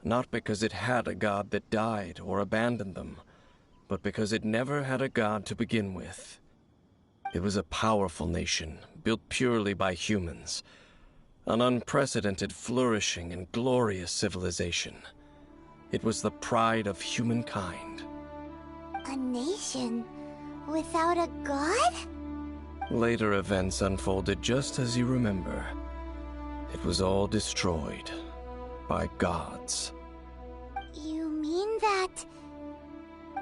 Not because it had a god that died or abandoned them, but because it never had a god to begin with. It was a powerful nation, built purely by humans. An unprecedented, flourishing, and glorious civilization. It was the pride of humankind. A nation without a god? Later events unfolded just as you remember. It was all destroyed by gods. You mean that...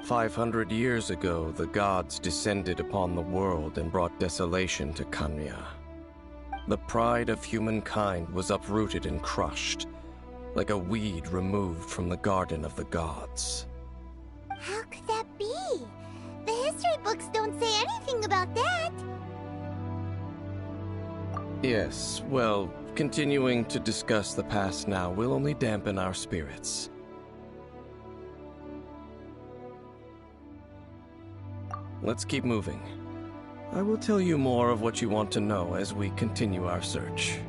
500 years ago, the gods descended upon the world and brought desolation to Khaenri'ah. The pride of humankind was uprooted and crushed, like a weed removed from the garden of the gods. How could that be? The history books don't say anything about that. Yes, well, continuing to discuss the past now will only dampen our spirits. Let's keep moving. I will tell you more of what you want to know as we continue our search.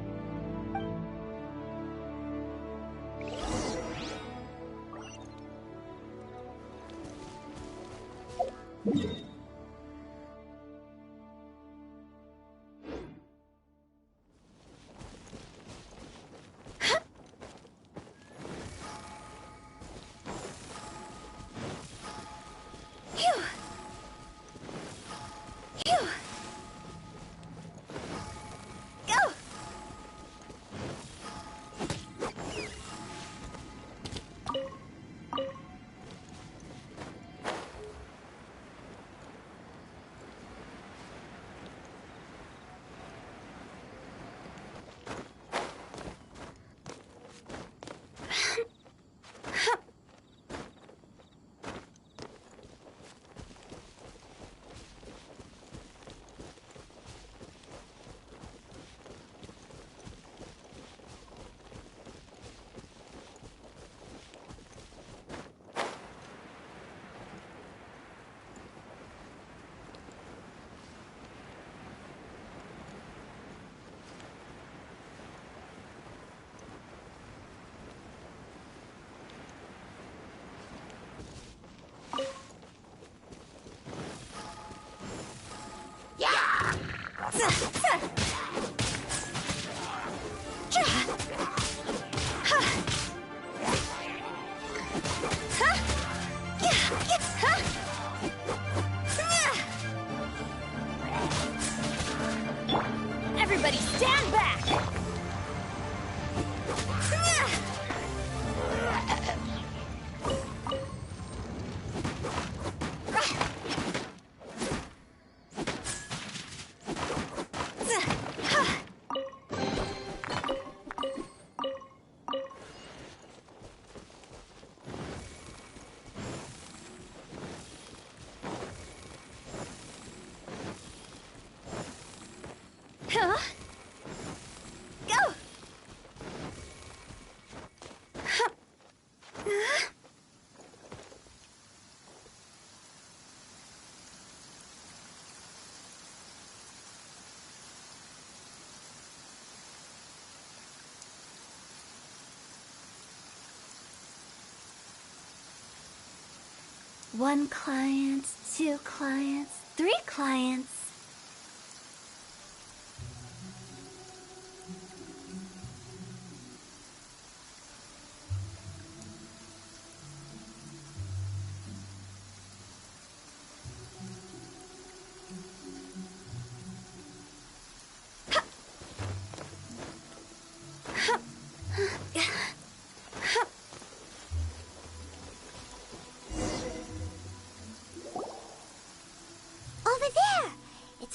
1 client, 2 clients, 3 clients.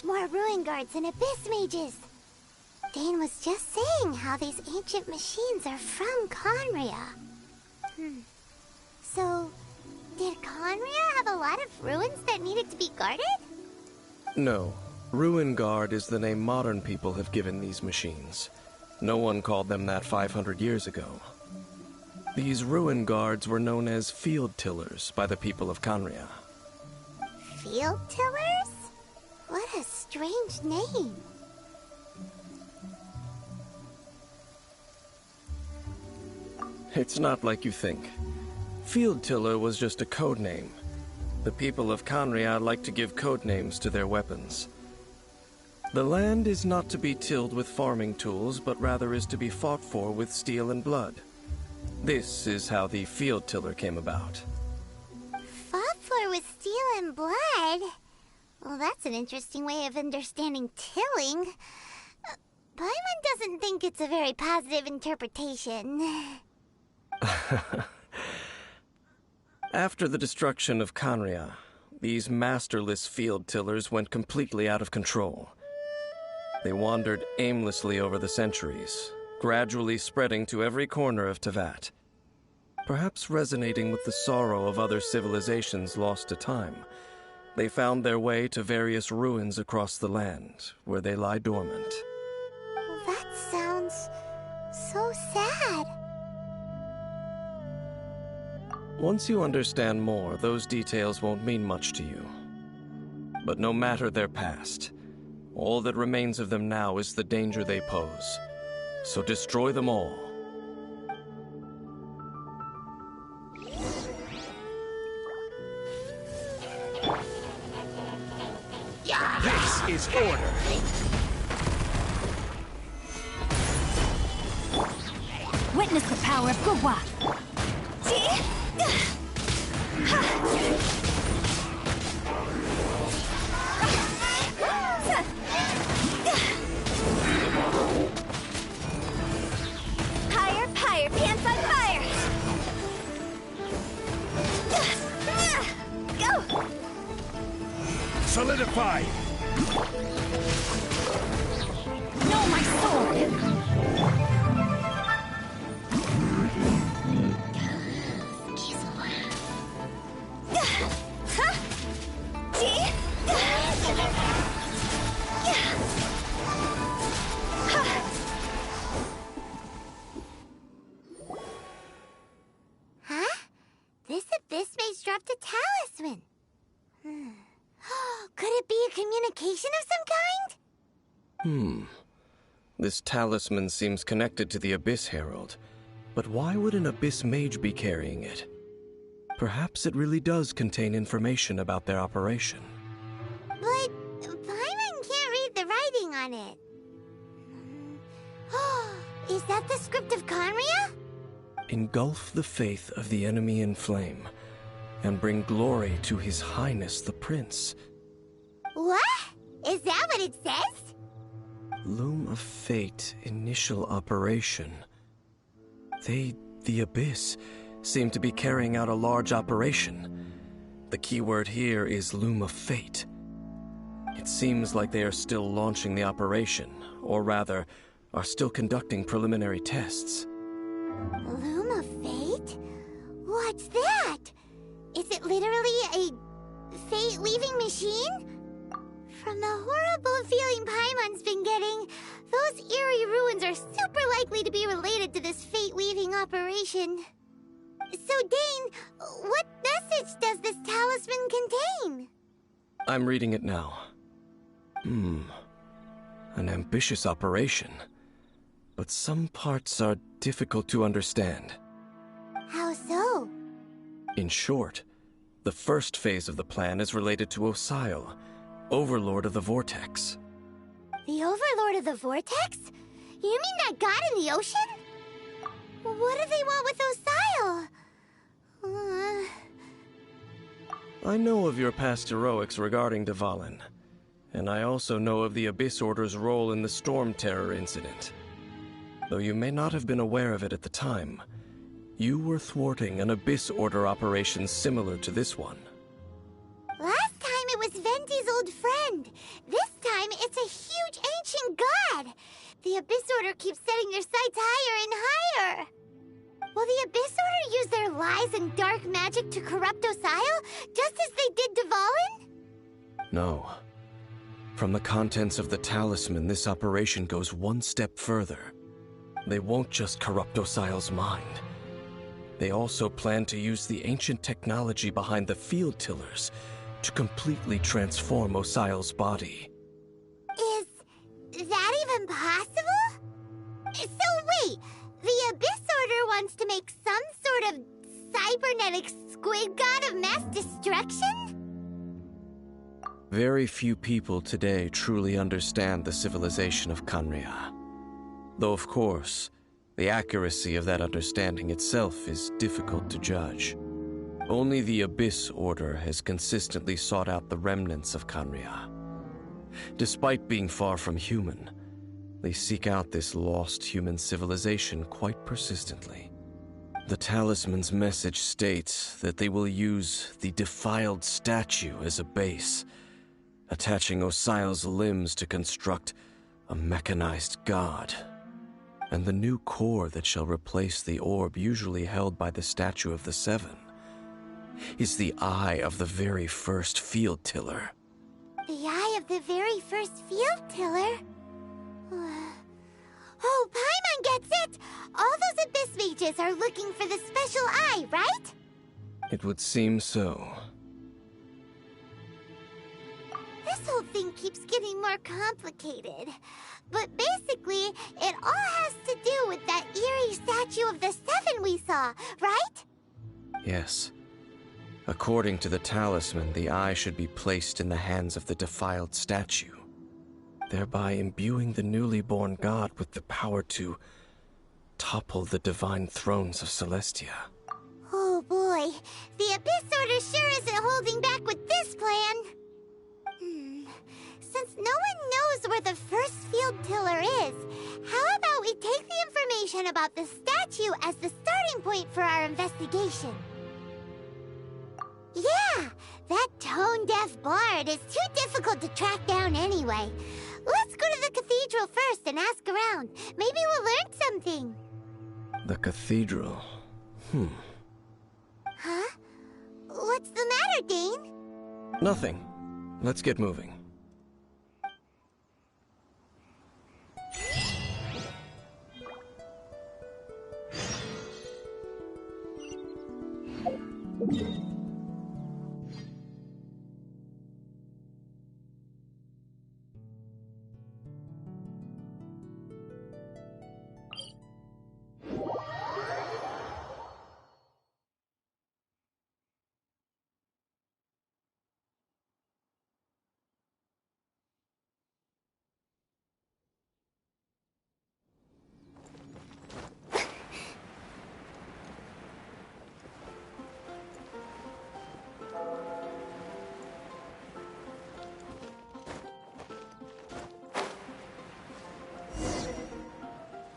More ruin guards and abyss mages. Dane was just saying how these ancient machines are from Conria. So, did Conria have a lot of ruins that needed to be guarded? No. Ruin Guard is the name modern people have given these machines. No one called them that 500 years ago. These Ruin Guards were known as Field Tillers by the people of Conria. Field Tillers? What a strange name. It's not like you think. Field Tiller was just a code name. The people of Conria like to give code names to their weapons. The land is not to be tilled with farming tools, but rather is to be fought for with steel and blood. This is how the Field Tiller came about. Fought for with steel and blood? Well, that's an interesting way of understanding tilling. Paimon doesn't think it's a very positive interpretation. After the destruction of Conria, these masterless field tillers went completely out of control. They wandered aimlessly over the centuries, gradually spreading to every corner of Teyvat. Perhaps resonating with the sorrow of other civilizations lost to time, they found their way to various ruins across the land, where they lie dormant. That sounds so sad. Once you understand more, those details won't mean much to you. But no matter their past, all that remains of them now is the danger they pose. So destroy them all. This is order. Witness the power of Gugwa. Higher, higher, pants on fire! Go! Solidify. Know my sword! Huh? This abyss mage dropped a talisman. Could it be a communication of some kind? This talisman seems connected to the Abyss Herald. But why would an Abyss Mage be carrying it? Perhaps it really does contain information about their operation. But Paimon can't read the writing on it. Is that the script of Conria? Engulf the faith of the enemy in flame, and bring glory to His Highness the Prince. What? Is that what it says? Loom of Fate, initial operation. They, the Abyss, seem to be carrying out a large operation. The keyword here is Loom of Fate. It seems like they are still launching the operation, or rather, are still conducting preliminary tests. Loom of Fate? What's that? Is it literally a fate-weaving machine? From the horrible feeling Paimon's been getting, those eerie ruins are super likely to be related to this fate-weaving operation. So, Dane, what message does this talisman contain? I'm reading it now. An ambitious operation. But some parts are difficult to understand. How so? In short, The first phase of the plan is related to Osile, Overlord of the Vortex. The Overlord of the Vortex? You mean that god in the ocean? What do they want with Osile? I know of your past heroics regarding Dvalin, and I also know of the Abyss Order's role in the Storm Terror incident. Though you may not have been aware of it at the time, you were thwarting an Abyss Order operation similar to this one. Last time it was Venti's old friend. This time it's a huge ancient god. The Abyss Order keeps setting their sights higher and higher. Will the Abyss Order use their lies and dark magic to corrupt Osile, just as they did Dvalin? No. From the contents of the talisman, this operation goes one step further. They won't just corrupt Osile's mind. They also plan to use the ancient technology behind the field tillers to completely transform Osile's body. Is that even possible? So wait, the Abyss Order wants to make some sort of cybernetic squid god of mass destruction? Very few people today truly understand the civilization of Khaenri'ah. Though, of course, the accuracy of that understanding itself is difficult to judge. Only the Abyss Order has consistently sought out the remnants of Khaenri'ah. Despite being far from human, they seek out this lost human civilization quite persistently. The talisman's message states that they will use the defiled statue as a base, attaching Osile's limbs to construct a mechanized god. And the new core that shall replace the orb usually held by the Statue of the Seven is the eye of the very first field tiller. The eye of the very first field tiller? Oh, Paimon gets it! All those Abyss mages are looking for the special eye, right? It would seem so. This whole thing keeps getting more complicated. But basically, it all has to do with that eerie Statue of the Seven we saw, right? Yes. According to the talisman, the eye should be placed in the hands of the defiled statue, thereby imbuing the newly born god with the power to topple the divine thrones of Celestia. Oh boy, the Abyss Order sure isn't holding back with this plan. Since no one knows where the first field tiller is, how about we take the information about the statue as the starting point for our investigation? Yeah, that tone-deaf bard is too difficult to track down anyway. Let's go to the cathedral first and ask around. Maybe we'll learn something. The cathedral. Huh? What's the matter, Dane? Nothing. Let's get moving.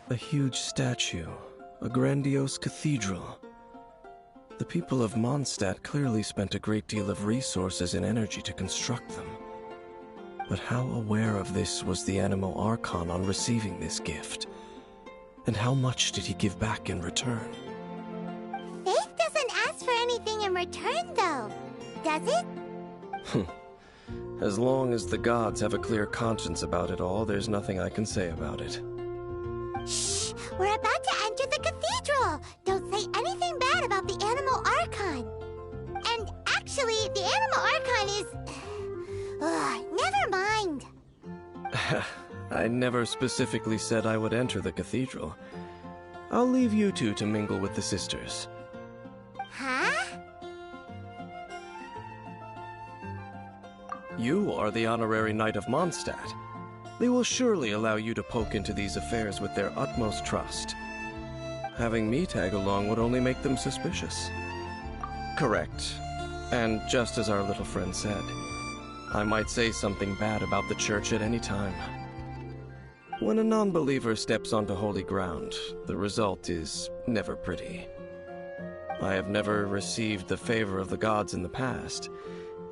A huge statue, a grandiose cathedral. The people of Mondstadt clearly spent a great deal of resources and energy to construct them. But how aware of this was the Animo Archon on receiving this gift? And how much did he give back in return? Faith doesn't ask for anything in return, though, does it? As long as the gods have a clear conscience about it all, there's nothing I can say about it. Shh! We're about to enter the cathedral! Don't say anything bad about the Animo Archon. And actually, the Animo Archon is... never mind. I never specifically said I would enter the cathedral. I'll leave you two to mingle with the sisters. Huh? You are the honorary Knight of Mondstadt. They will surely allow you to poke into these affairs with their utmost trust. Having me tag along would only make them suspicious. Correct. And just as our little friend said, I might say something bad about the church at any time. When a non-believer steps onto holy ground, the result is never pretty. I have never received the favor of the gods in the past.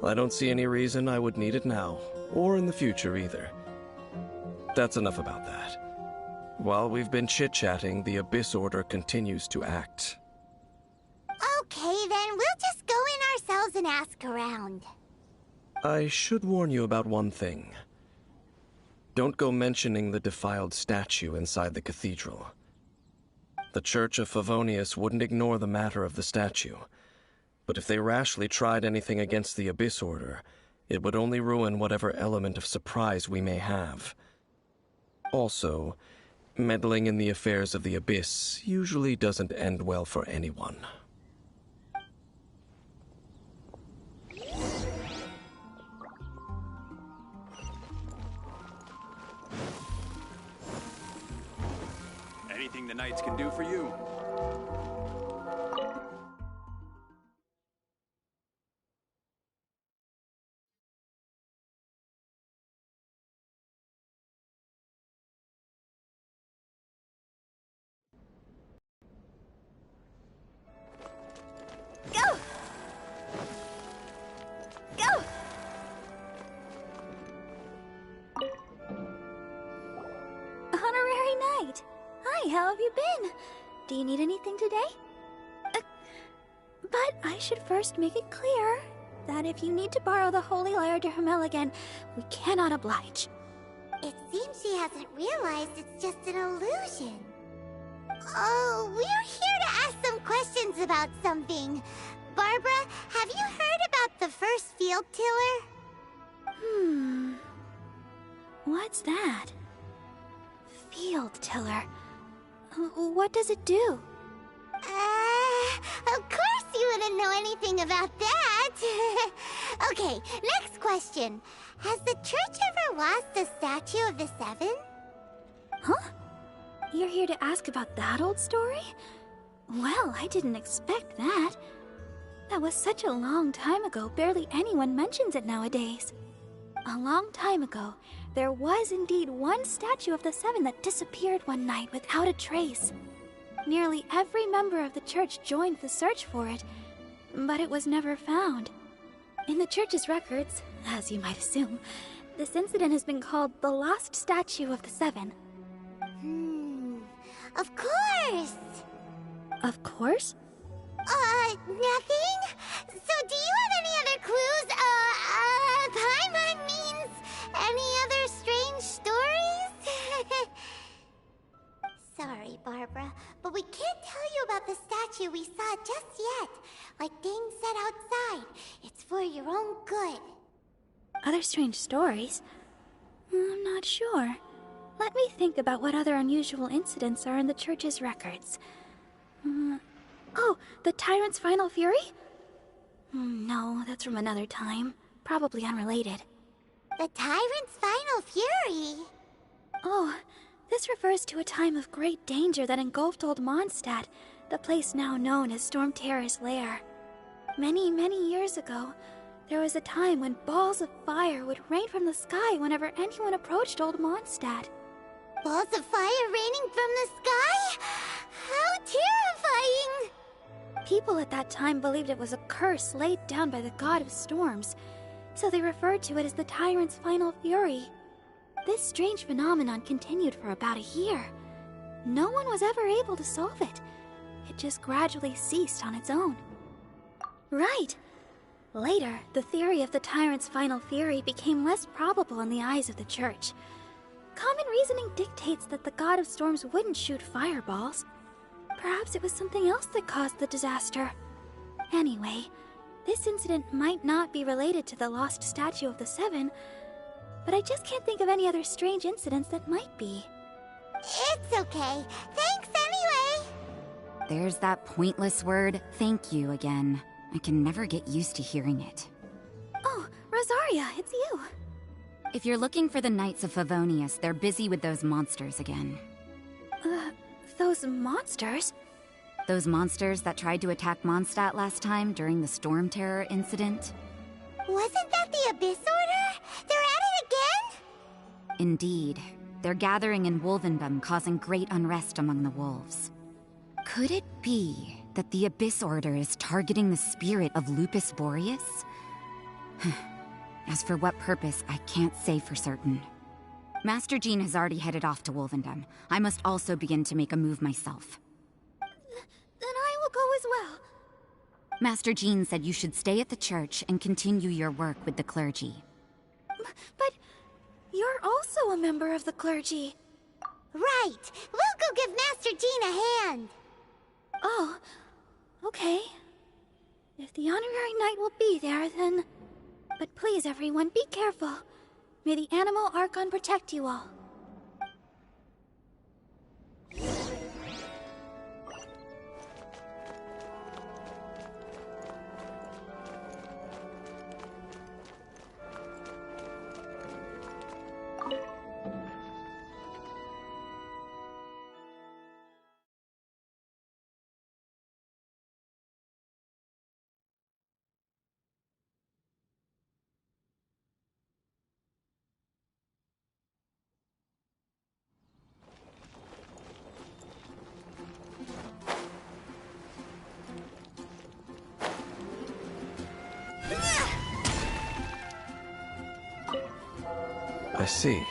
I don't see any reason I would need it now, or in the future either. That's enough about that. While we've been chit-chatting, the Abyss Order continues to act. Okay, then we'll just go in ourselves and ask around. I should warn you about one thing. Don't go mentioning the defiled statue inside the cathedral. The Church of Favonius wouldn't ignore the matter of the statue, but if they rashly tried anything against the Abyss Order, it would only ruin whatever element of surprise we may have. Also, meddling in the affairs of the Abyss usually doesn't end well for anyone. Anything the Knights can do for you. Go! Go! Honorary Knight! Hi, how have you been? Do you need anything today? But I should first make it clear that if you need to borrow the Holy Lyre to Hermel again, we cannot oblige. It seems she hasn't realized it's just an illusion. Oh, we're here to ask some questions about something. Barbara, have you heard about the first field tiller? What's that? Field tiller. What does it do? Of course you wouldn't know anything about that. Okay, next question. Has the church ever lost a statue of the Seven? Huh? You're here to ask about that old story? Well, I didn't expect that. That was such a long time ago, barely anyone mentions it nowadays. A long time ago, there was indeed one statue of the Seven that disappeared one night without a trace. Nearly every member of the church joined the search for it, but it was never found. In the church's records, as you might assume, this incident has been called the Lost Statue of the Seven. Of course! Of course? Nothing? So do you have any other clues? Paimon means any other strange stories? Sorry, Barbara, but we can't tell you about the statue we saw just yet. Like Dane said outside, it's for your own good. Other strange stories? I'm not sure. Let me think about what other unusual incidents are in the church's records. Oh, the Tyrant's Final Fury? No, that's from another time. Probably unrelated. The Tyrant's Final Fury? Oh, this refers to a time of great danger that engulfed Old Mondstadt, the place now known as Storm Terror's lair. Many, many years ago, there was a time when balls of fire would rain from the sky whenever anyone approached Old Mondstadt. Balls of fire raining from the sky? How terrifying! People at that time believed it was a curse laid down by the god of storms, so they referred to it as the Tyrant's Final Fury. This strange phenomenon continued for about a year. No one was ever able to solve it. It just gradually ceased on its own. Right. Later, the theory of the Tyrant's Final Fury became less probable in the eyes of the church. Common reasoning dictates that the god of storms wouldn't shoot fireballs. Perhaps it was something else that caused the disaster. Anyway, this incident might not be related to the lost statue of the Seven, but I just can't think of any other strange incidents that might be. It's okay. Thanks anyway. There's that pointless word, thank you, again. I can never get used to hearing it. Oh, Rosé Rosaria, it's you. If you're looking for the Knights of Favonius, they're busy with those monsters again. Those monsters? Those monsters that tried to attack Mondstadt last time during the Storm Terror incident? Wasn't that the Abyss Order? They're at it again? Indeed. They're gathering in Wolvendom, causing great unrest among the wolves. Could it be that the Abyss Order is targeting the spirit of Lupus Boreas? As for what purpose, I can't say for certain. Master Jean has already headed off to Wolvendom. I must also begin to make a move myself. Then I will go as well. Master Jean said you should stay at the church and continue your work with the clergy. But you're also a member of the clergy. Right. We'll go give Master Jean a hand. Oh, okay. If the honorary knight will be there, then... But please, everyone, be careful. May the Animal Archon protect you all. I see.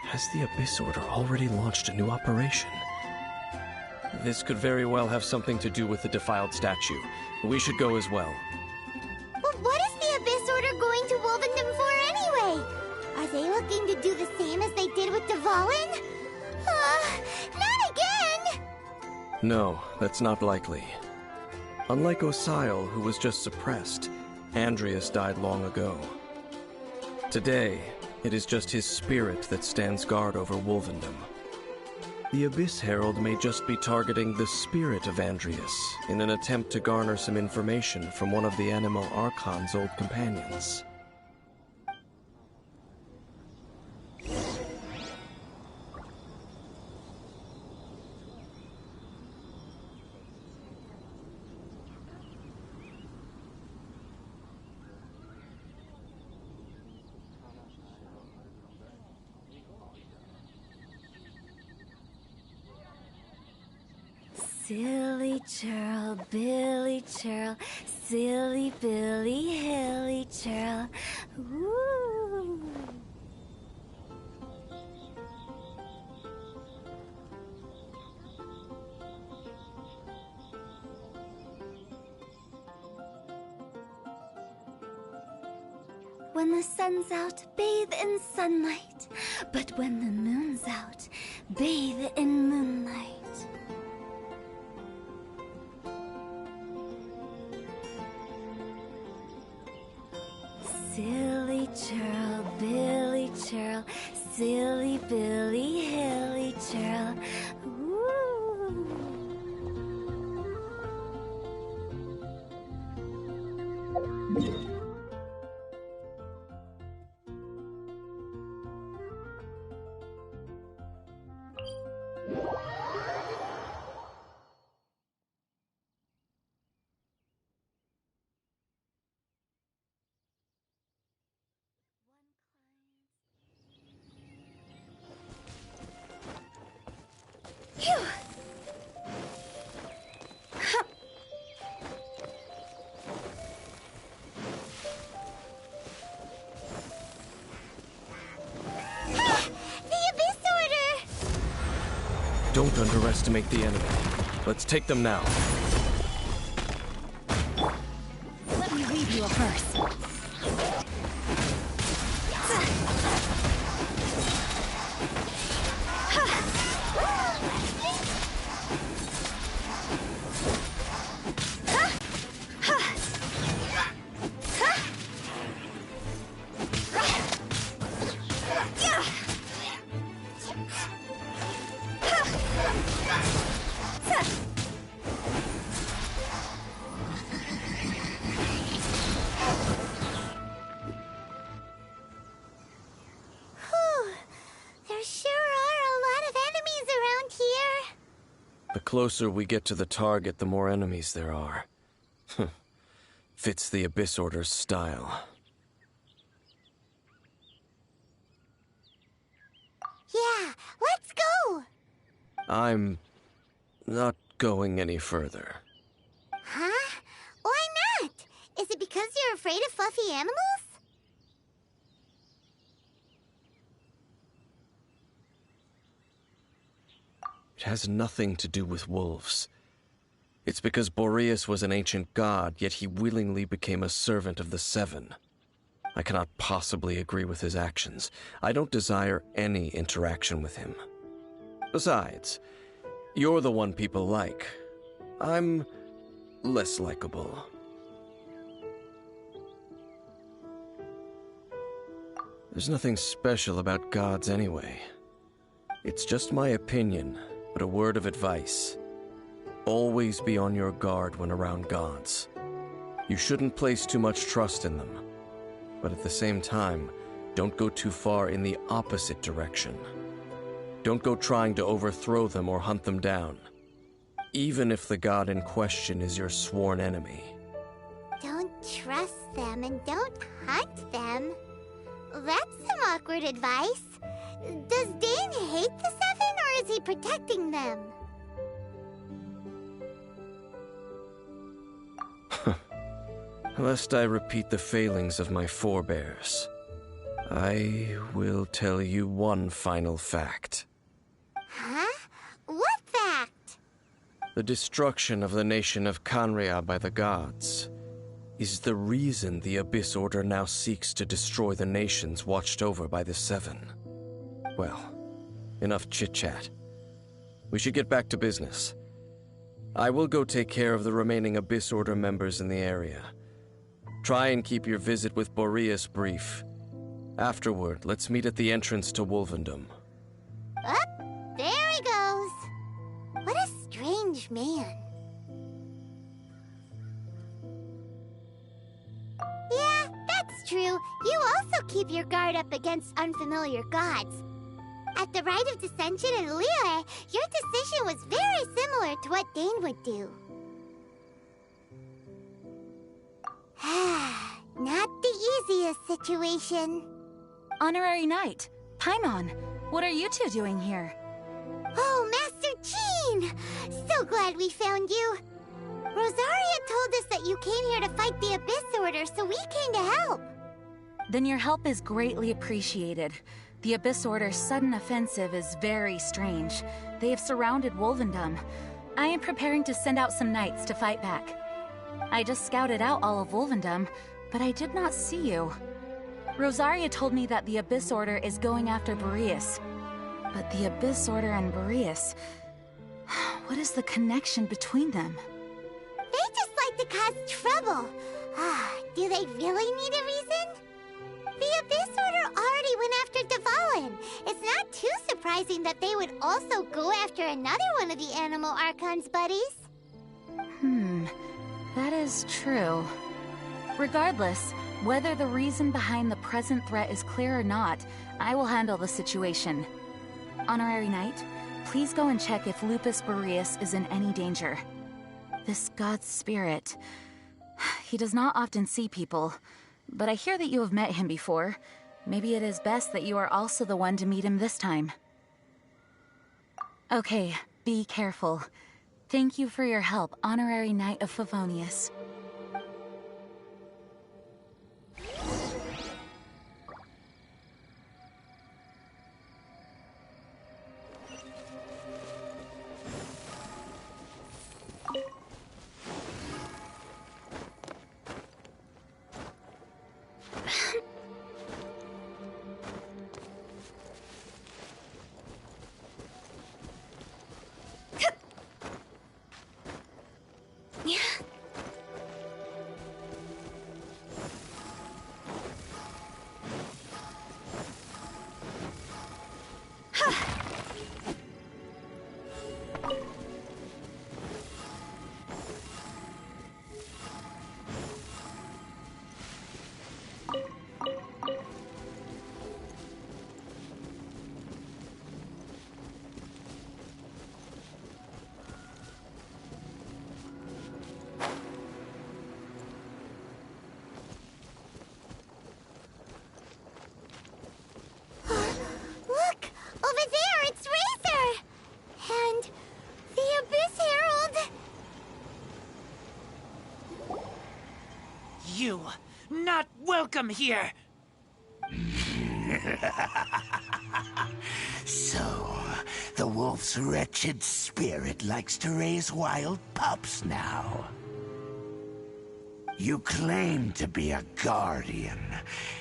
Has the Abyss Order already launched a new operation? This could very well have something to do with the defiled statue. We should go as well. But what is the Abyss Order going to Wolvendom for anyway? Are they looking to do the same as they did with Dvalin? Not again! No, that's not likely. Unlike Osile, who was just suppressed, Andreas died long ago. Today, it is just his spirit that stands guard over Wolvendom. The Abyss Herald may just be targeting the spirit of Andreas in an attempt to garner some information from one of the Animal Archon's old companions. Silly churl, Billy churl, silly Billy, hilly churl. Woo! When the sun's out, bathe in sunlight. But when the moon's out, bathe in moonlight. Silly churl, Billy churl, silly Billy, hilly churl. Woo! Don't underestimate the enemy. Let's take them now. Let me read you a verse. closer we get to the target, the more enemies there are. Fits the Abyss Order's style. Yeah, let's go! I'm not going any further. Huh? Why not? Is it because you're afraid of fluffy animals? It has nothing to do with wolves. It's because Boreas was an ancient god, yet he willingly became a servant of the Seven. I cannot possibly agree with his actions. I don't desire any interaction with him. Besides, you're the one people like. I'm less likable. There's nothing special about gods anyway. It's just my opinion, but a word of advice. Always be on your guard when around gods. You shouldn't place too much trust in them. But at the same time, don't go too far in the opposite direction. Don't go trying to overthrow them or hunt them down, even if the god in question is your sworn enemy. Don't trust them and don't hunt them. That's some awkward advice. Does Dane hate the Seven, or is he protecting them? Lest I repeat the failings of my forebears, I will tell you one final fact. Huh? What fact? The destruction of the nation of Canria by the gods is the reason the Abyss Order now seeks to destroy the nations watched over by the Seven. Well, enough chit-chat. We should get back to business. I will go take care of the remaining Abyss Order members in the area. Try and keep your visit with Boreas brief. Afterward, let's meet at the entrance to Wolvendom. Up, there he goes. What a strange man. Yeah, that's true. You also keep your guard up against unfamiliar gods. At the Rite of Dissension in Liyue, your decision was very similar to what Dane would do. Not the easiest situation. Honorary Knight, Paimon, what are you two doing here? Oh, Master Jean! So glad we found you. Rosaria told us that you came here to fight the Abyss Order, so we came to help. Then your help is greatly appreciated. The Abyss Order's sudden offensive is very strange. They have surrounded Wolvendom. I am preparing to send out some knights to fight back. I just scouted out all of Wolvendom, but I did not see you. Rosaria told me that the Abyss Order is going after Boreas. But the Abyss Order and Boreas... what is the connection between them? They just like to cause trouble. Do they really need a reason? The Abyss Order already went after Devalin. It's not too surprising that they would also go after another one of the Animal Archon's buddies. That is true. Regardless, whether the reason behind the present threat is clear or not, I will handle the situation. Honorary Knight, please go and check if Lupus Boreas is in any danger. This god's spirit... he does not often see people, but I hear that you have met him before. Maybe it is best that you are also the one to meet him this time. Okay, be careful. Thank you for your help, Honorary Knight of Favonius. you! Not welcome here! So, the wolf's wretched spirit likes to raise wild pups now. You claim to be a guardian,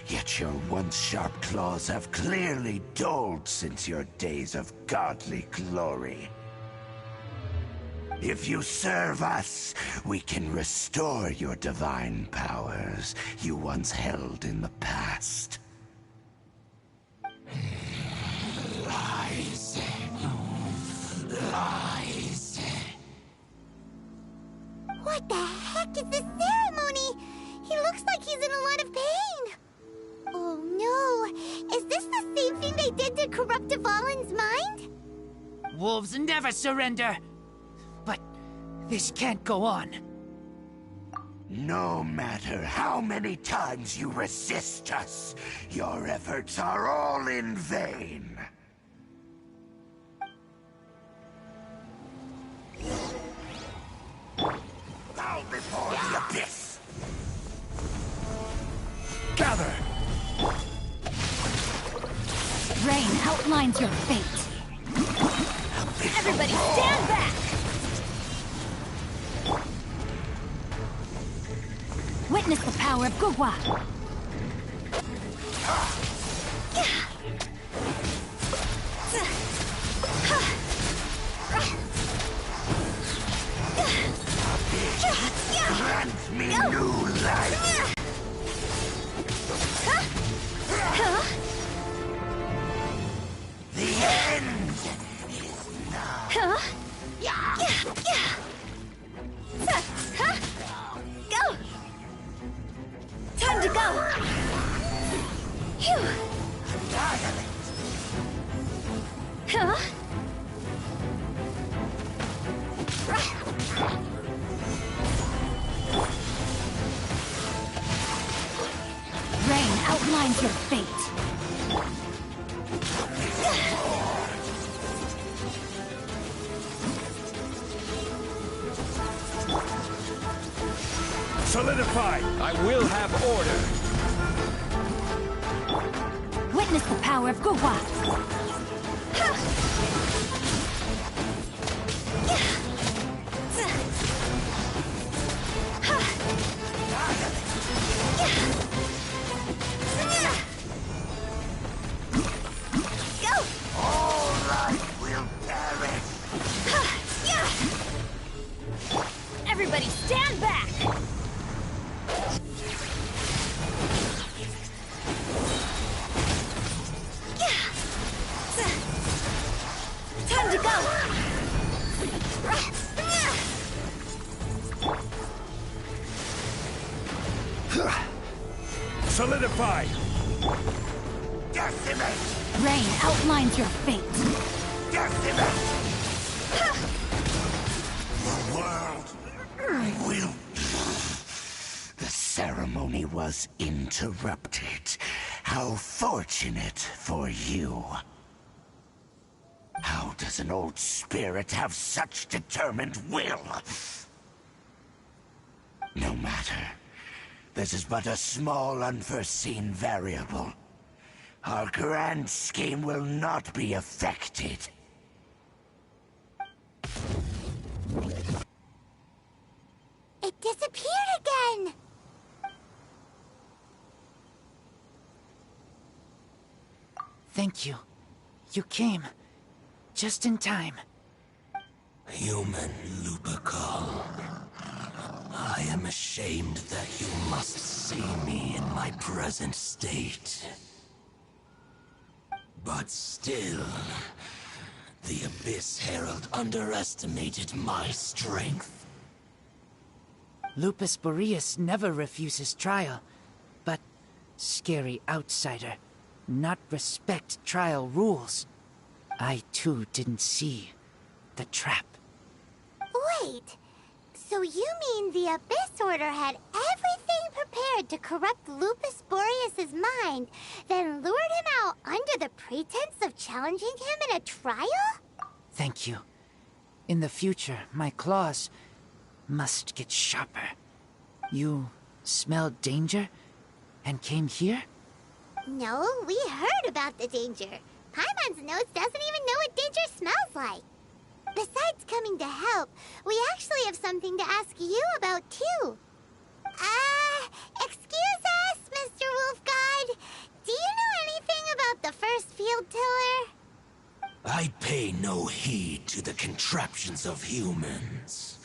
yet your once sharp claws have clearly dulled since your days of godly glory. If you serve us, we can restore your divine powers you once held in the past. Lies. Lies. What the heck is this ceremony? He looks like he's in a lot of pain. Oh no, is this the same thing they did to corrupt Dvalin's mind? Wolves never surrender! But this can't go on. No matter how many times you resist us, your efforts are all in vain. Bow before the abyss! Gather! Rain outlines your fate. Everybody stand back! Witness the power of Gugwa. Grant me new life! The end is now! Go! Time to go! Phew! Huh? Rain outlines your fate. Solidify! I will have order! Witness the power of Gugwa. All life will perish! Everybody stand back! Time to go! Solidify! Decimate! Rain outlines your fate. Decimate! The world will... The ceremony was interrupted. How fortunate for you. How does an old spirit have such determined will? No matter. This is but a small unforeseen variable. Our grand scheme will not be affected. It disappeared again! Thank you. You came. Just in time. Human Lupercal. I am ashamed that you must see me in my present state. But still, the Abyss Herald underestimated my strength. Lupus Boreas never refuses trial, but scary outsider, not respect trial rules. I too didn't see the trap. Wait, so you mean the Abyss Order had everything prepared to corrupt Lupus Boreas' mind, then lured him out under the pretense of challenging him in a trial? Thank you. In the future, my claws must get sharper. You smelled danger and came here? No, we heard about the danger. Paimon's nose doesn't even know what danger smells like. Besides coming to help, we actually have something to ask you about, too. Excuse us, Mr. Wolf Guide. Do you know anything about the first field tiller? I pay no heed to the contraptions of humans.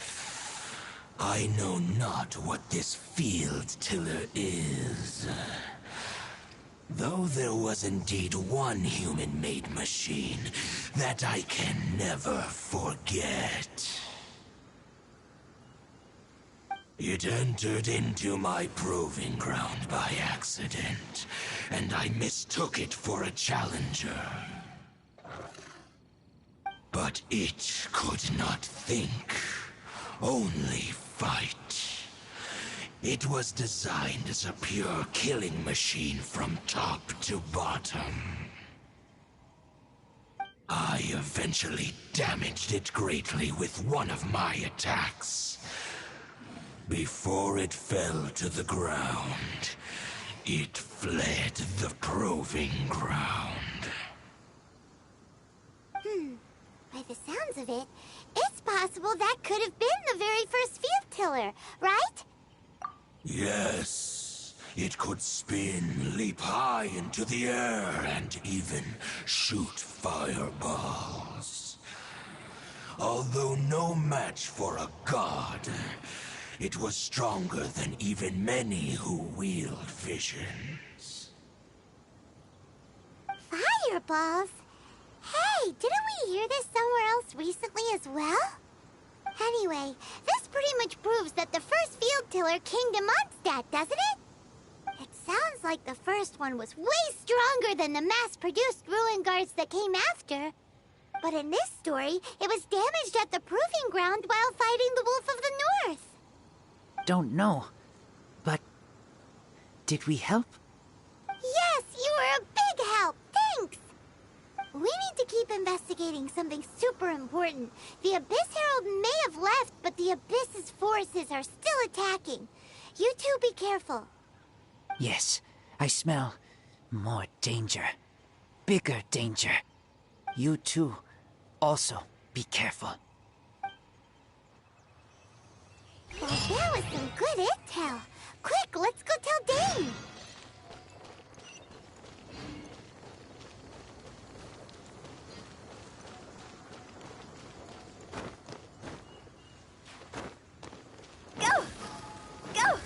I know not what this field tiller is. Though there was indeed one human-made machine that I can never forget. It entered into my proving ground by accident, and I mistook it for a challenger. But it could not think, only fight. It was designed as a pure killing machine from top to bottom. I eventually damaged it greatly with one of my attacks. Before it fell to the ground, it fled the proving ground. By the sounds of it, it's possible that could have been the very first field tiller, right? Yes, it could spin, leap high into the air, and even shoot fireballs. Although no match for a god, it was stronger than even many who wield visions. Fireballs? Hey, didn't we hear this somewhere else recently as well? Anyway, this pretty much proves that the first field tiller came to Mondstadt, doesn't it? It sounds like the first one was way stronger than the mass-produced ruin guards that came after. But in this story, it was damaged at the proving ground while fighting the Wolf of the North. Don't know. But did we help? Yes, you were a big help. Thanks. We need to keep investigating something super important. The Abyss Herald may have left, but the Abyss's forces are still attacking. You two be careful. Yes, I smell more danger. Bigger danger. You too, also be careful. Well, that was some good intel. Quick, let's go tell Dane. Go! Go!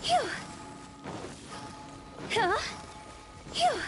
Phew! Huh? Phew!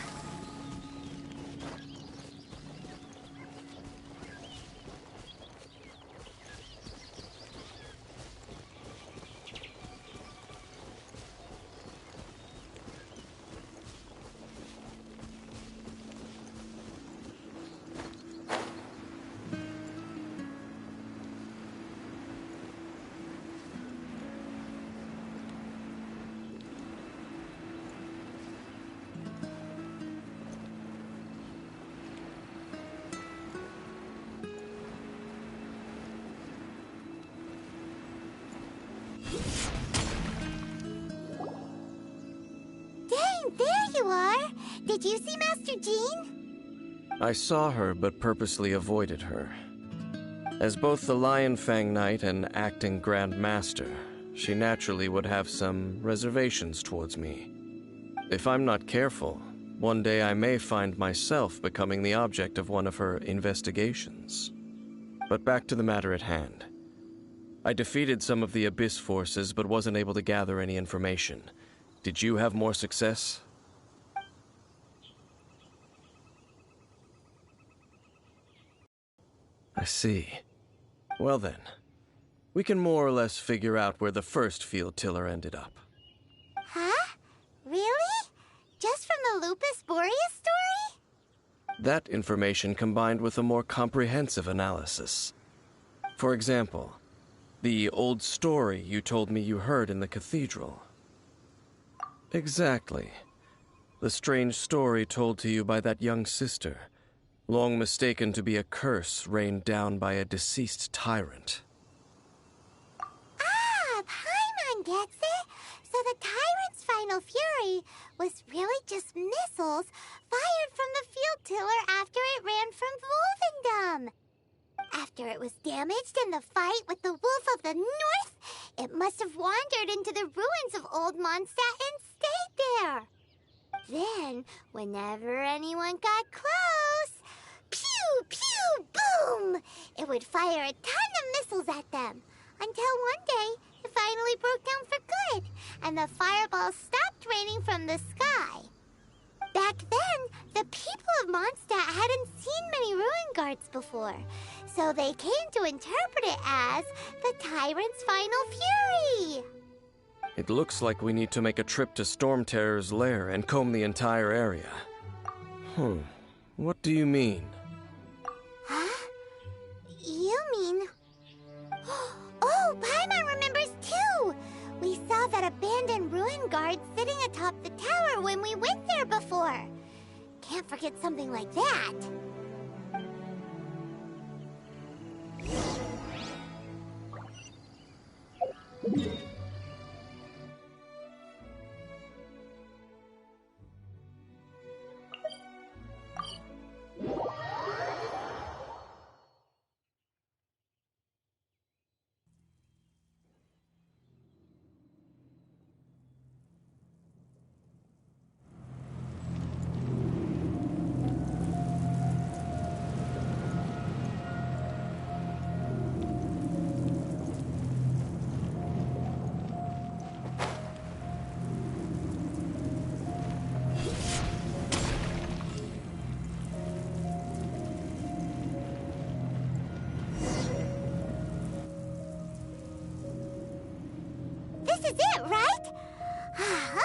Dane, there you are! Did you see Master Jean? I saw her, but purposely avoided her. As both the Lion Fang Knight and acting Grand Master, she naturally would have some reservations towards me. If I'm not careful, one day I may find myself becoming the object of one of her investigations. But back to the matter at hand. I defeated some of the Abyss forces, but wasn't able to gather any information. Did you have more success? I see. Well then, we can more or less figure out where the first field tiller ended up. Huh? Really? Just from the Lupus Boreas story? That information combined with a more comprehensive analysis. For example, the old story you told me you heard in the cathedral. Exactly. The strange story told to you by that young sister, long mistaken to be a curse rained down by a deceased tyrant. gets it? So the Tyrant's final fury was really just missiles fired from the field tiller after it ran from Wolvendom. After it was damaged in the fight with the Wolf of the North, it must have wandered into the ruins of Old Mondstadt and stayed there. Then, whenever anyone got close, pew, pew, boom! It would fire a ton of missiles at them, until one day it finally broke down for good, and the fireballs stopped raining from the sky. Back then, the people of Mondstadt hadn't seen many ruin guards before, so they came to interpret it as the Tyrant's final fury. It looks like we need to make a trip to Storm Terror's lair and comb the entire area. What do you mean? Huh? You mean... Oh, Paimon remembers too! We saw that abandoned ruin guard sitting atop the tower when we went there before. Can't forget something like that. This is it, right?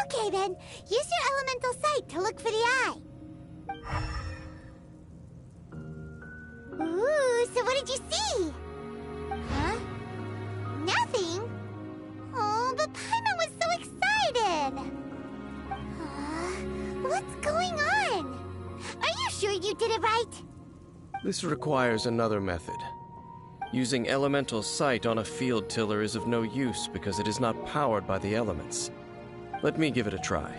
Okay then, use your elemental sight to look for the eye. Ooh, so what did you see? Huh? Nothing? Oh, but Paimon was so excited! What's going on? Are you sure you did it right? This requires another method. Using elemental sight on a field tiller is of no use because it is not powered by the elements. Let me give it a try.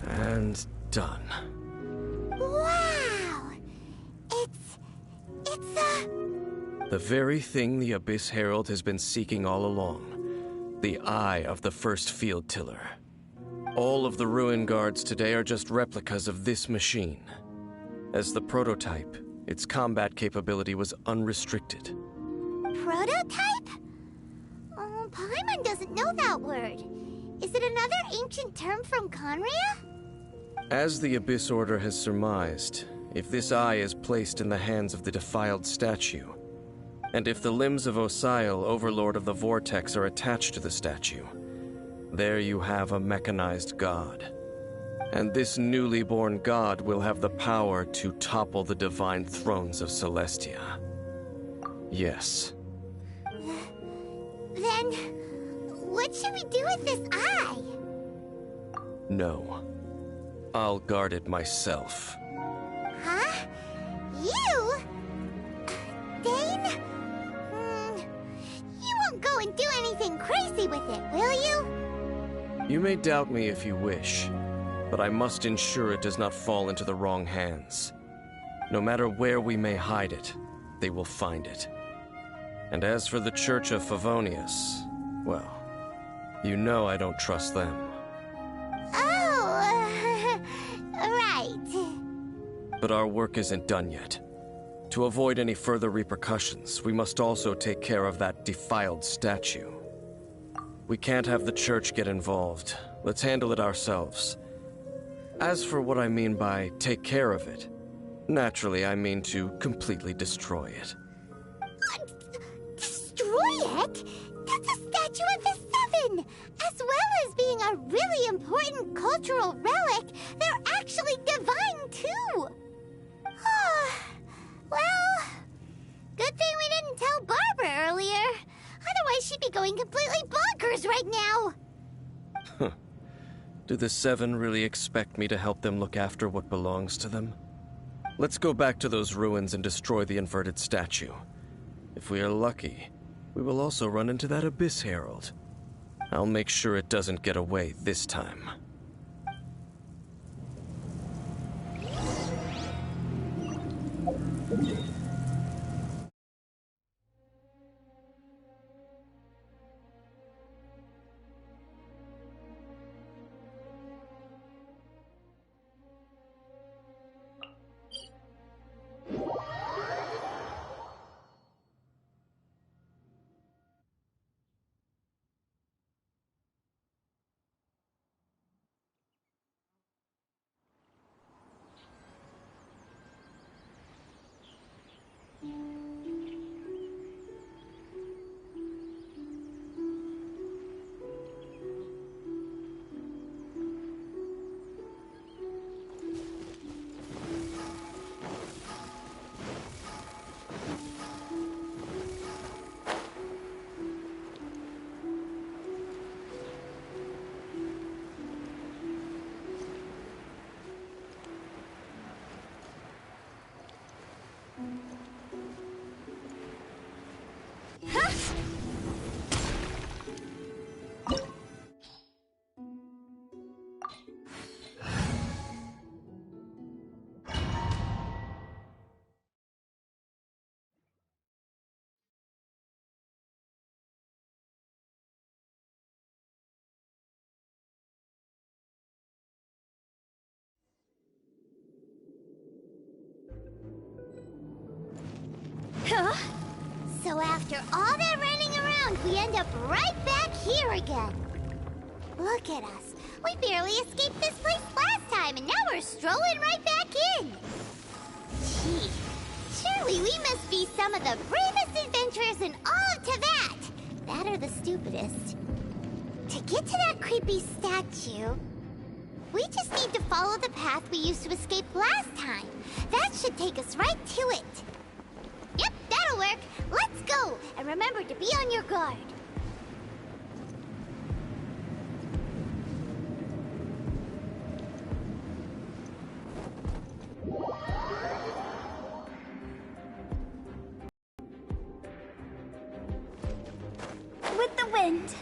And done. Wow! It's the very thing the Abyss Herald has been seeking all along. The eye of the first field tiller. All of the ruin guards today are just replicas of this machine. As the prototype, its combat capability was unrestricted. Prototype? Oh, Paimon doesn't know that word. Is it another ancient term from Conria? As the Abyss Order has surmised, if this eye is placed in the hands of the defiled statue, and if the limbs of Osial, Overlord of the Vortex, are attached to the statue, there you have a mechanized god. And this newly born god will have the power to topple the divine thrones of Celestia. Yes. Then, what should we do with this eye? No. I'll guard it myself. Huh? You? Dane? You won't go and do anything crazy with it, will you? You may doubt me if you wish, but I must ensure it does not fall into the wrong hands. No matter where we may hide it, they will find it. And as for the Church of Favonius, well, you know I don't trust them. Oh, right. But our work isn't done yet. To avoid any further repercussions, we must also take care of that defiled statue. We can't have the church get involved. Let's handle it ourselves. As for what I mean by take care of it, naturally I mean to completely destroy it. Destroy it? That's a statue of the Seven! As well as being a really important cultural relic, they're actually divine too! Well, good thing we didn't tell Barbara earlier. Otherwise she'd be going completely bonkers right now! Do the Seven really expect me to help them look after what belongs to them? Let's go back to those ruins and destroy the inverted statue. If we are lucky, we will also run into that Abyss Herald. I'll make sure it doesn't get away this time. Huh? So after all that running around, we end up right back here again. Look at us. We barely escaped this place last time, and now we're strolling right back in. Gee, surely we must be some of the bravest adventurers in all of Teyvat. That or the stupidest. To get to that creepy statue, we just need to follow the path we used to escape last time. That should take us right to it. Yep, that'll work. Let's go, and remember to be on your guard. With the wind.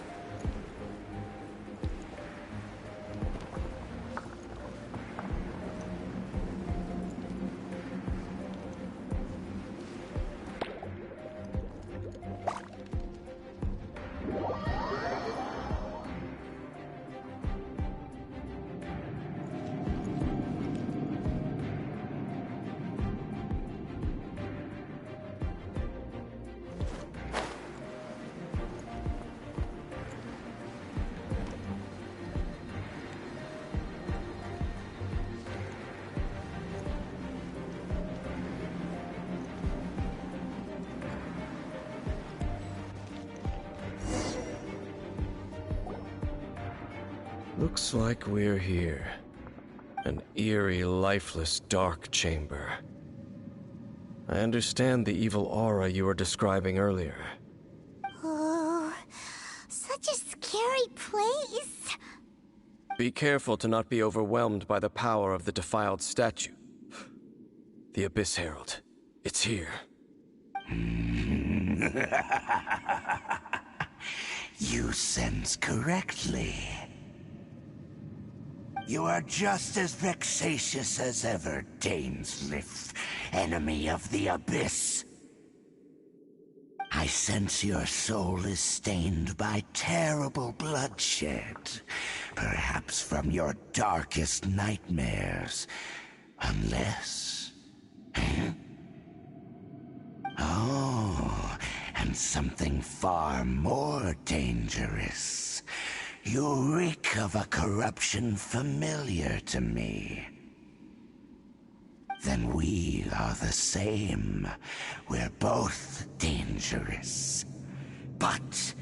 Looks like we're here. An eerie, lifeless, dark chamber. I understand the evil aura you were describing earlier. Oh, such a scary place. Be careful to not be overwhelmed by the power of the defiled statue. The Abyss Herald. It's here. You sense correctly. You are just as vexatious as ever, Dainsleif, enemy of the Abyss. I sense your soul is stained by terrible bloodshed, perhaps from your darkest nightmares, unless... Oh, and something far more dangerous. You reek of a corruption familiar to me. Then we are the same. We're both dangerous. But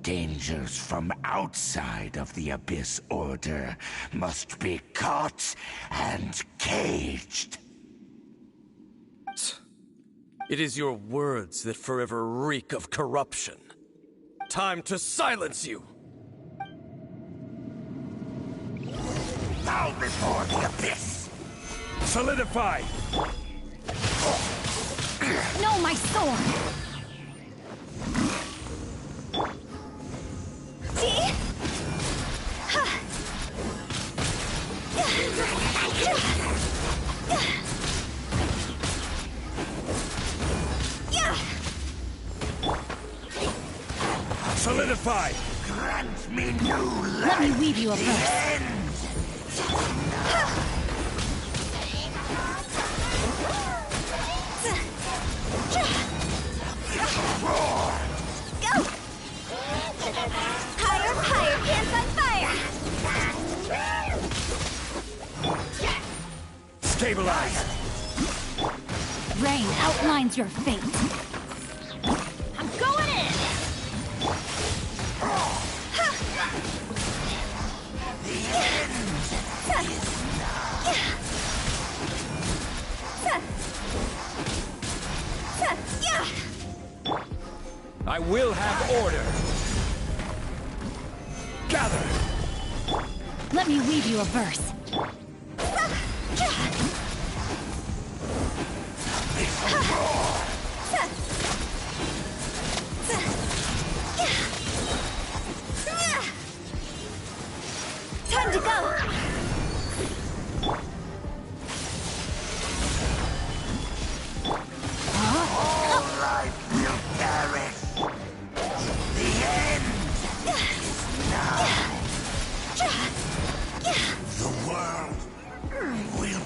dangers from outside of the Abyss Order must be caught and caged. It is your words that forever reek of corruption. Time to silence you! Bow before the Abyss! Solidify! No, my sword! Solidify! Grant me new life. Let me weave you a verse. Go! Higher, higher, pants on fire! Stabilize! Rain outlines your fate. I'm going in! I will have order! Gather! Let me weave you a verse. Time to go! All life will perish. The end is nigh. The world will...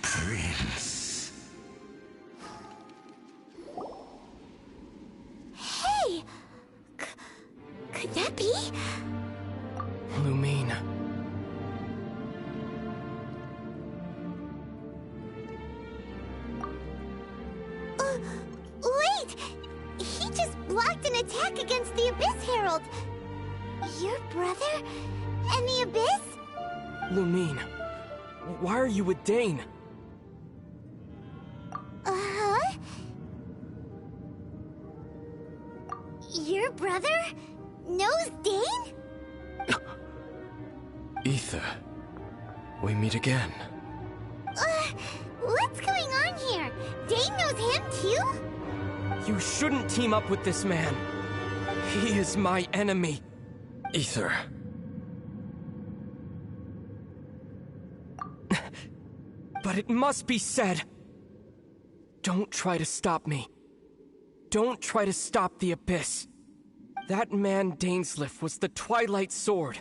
Prince. Hey! Could that be? Lumine. Wait! He just blocked an attack against the Abyss Herald! Your brother? And the Abyss? Lumine. Why are you with Dane? Uh-huh? Your brother knows Dane? Ether. We meet again. What's going on here? Dane knows him too? You shouldn't team up with this man. He is my enemy. Ether. But it must be said. Don't try to stop me. Don't try to stop the Abyss. That man Dainsleif was the Twilight Sword,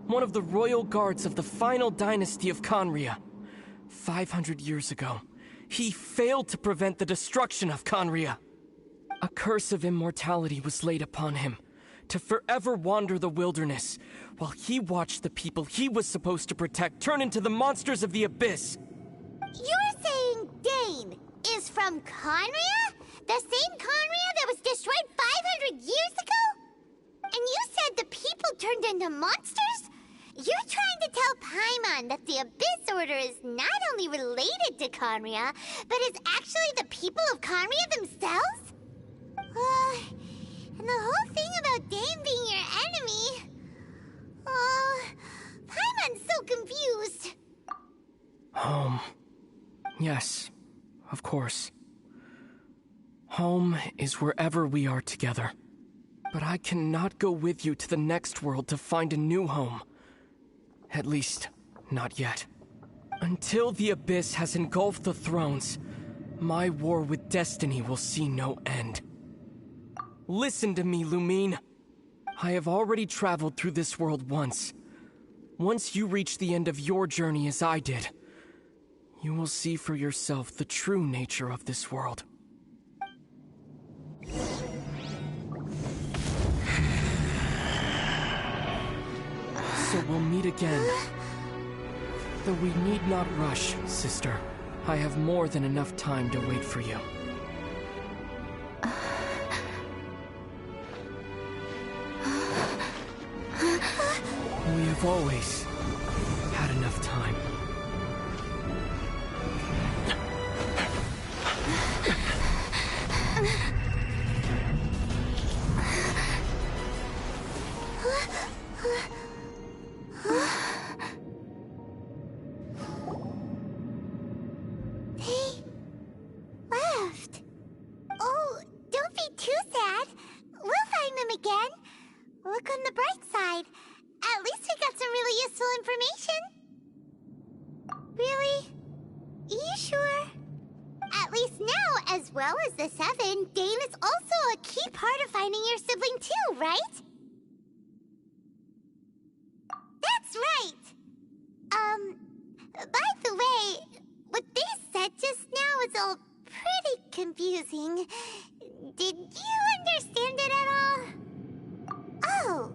one of the royal guards of the final dynasty of Conria. 500 years ago, he failed to prevent the destruction of Conria. A curse of immortality was laid upon him, to forever wander the wilderness, while he watched the people he was supposed to protect turn into the monsters of the Abyss. You're saying Dane is from Conria? The same Conria that was destroyed 500 years ago? And you said the people turned into monsters? You're trying to tell Paimon that the Abyss Order is not only related to Conria, but is actually the people of Conria themselves? And the whole thing about Dane being your enemy... Paimon's so confused. Home. Yes, of course. Home is wherever we are together. But I cannot go with you to the next world to find a new home. At least, not yet. Until the Abyss has engulfed the thrones, my war with destiny will see no end. Listen to me, Lumine. I have already traveled through this world once. Once you reach the end of your journey as I did, you will see for yourself the true nature of this world. So we'll meet again. Though we need not rush, sister. I have more than enough time to wait for you. We have always had enough time. They left. Oh, don't be too sad. We'll find them again. Look on the bright side. At least we got some really useful information. Really? You sure? At least now, as well as the Seven, Dane is also a key part of finding your sibling too, right? That's right! By the way, what they said just now is all pretty confusing. Did you understand it at all? Oh,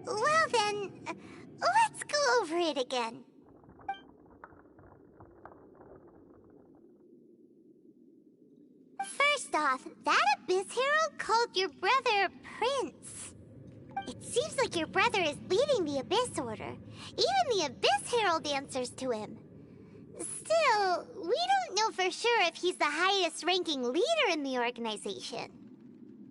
well then, let's go over it again. First off, that Abyss Herald called your brother Prince. It seems like your brother is leading the Abyss Order. Even the Abyss Herald answers to him. Still, we don't know for sure if he's the highest-ranking leader in the organization.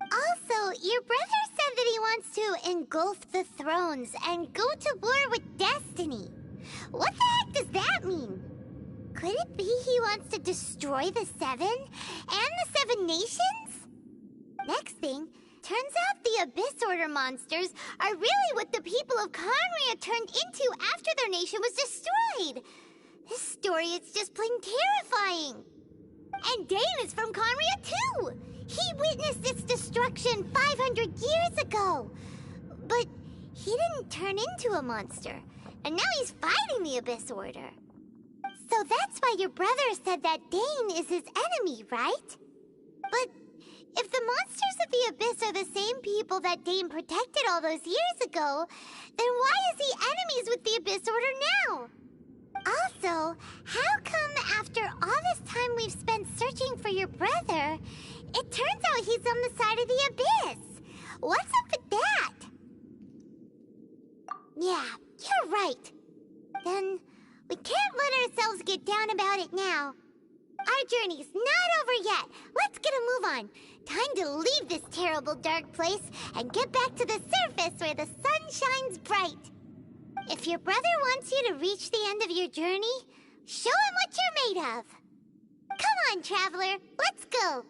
Also, your brother said that he wants to engulf the thrones and go to war with Destiny. What the heck does that mean? Could it be he wants to destroy the Seven and the Seven Nations? Next thing, turns out the Abyss Order monsters are really what the people of Conria turned into after their nation was destroyed. This story is just plain terrifying. And Dane is from Conria too. He witnessed its destruction 500 years ago. But he didn't turn into a monster. And now he's fighting the Abyss Order. So that's why your brother said that Dane is his enemy, right? But if the monsters of the Abyss are the same people that Dane protected all those years ago, then why is he enemies with the Abyss Order now? Also, how come after all this time we've spent searching for your brother, it turns out he's on the side of the Abyss? What's up with that? Yeah, you're right. Then we can't let ourselves get down about it now. Our journey's not over yet. Let's get a move on. Time to leave this terrible dark place and get back to the surface where the sun shines bright. If your brother wants you to reach the end of your journey, show him what you're made of. Come on, traveler. Let's go.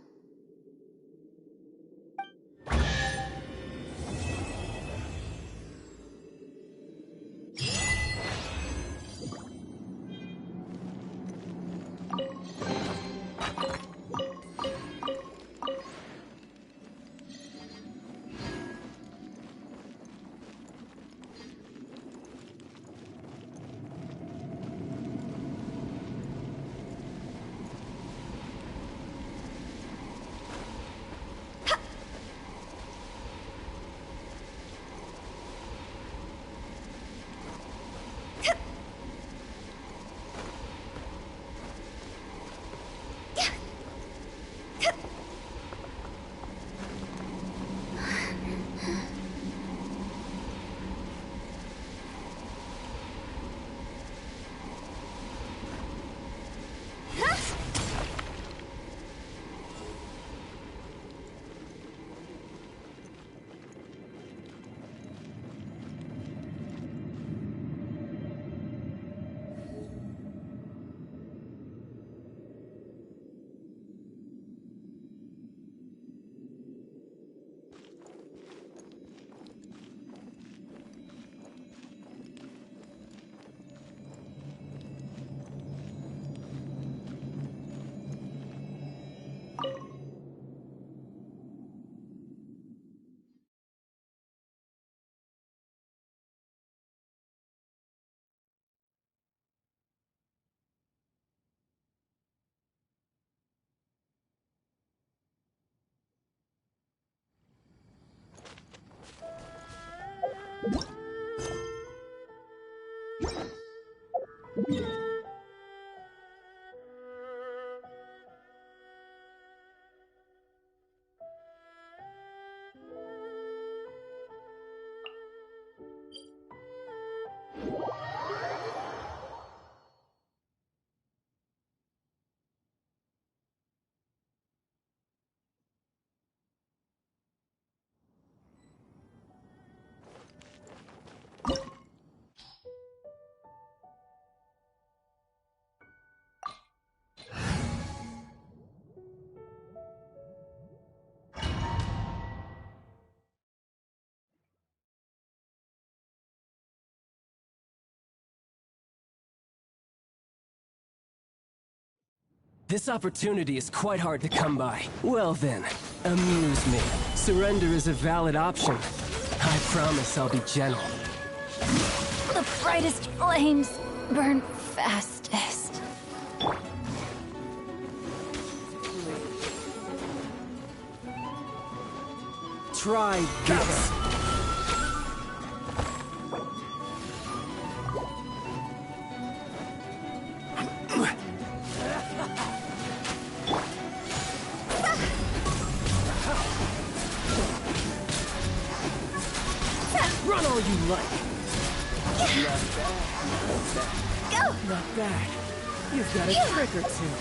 This opportunity is quite hard to come by. Well then, amuse me. Surrender is a valid option. I promise I'll be gentle. The brightest flames burn fastest. Try this. Run all you like. Not bad. Go! Not bad. You've got a trick or two.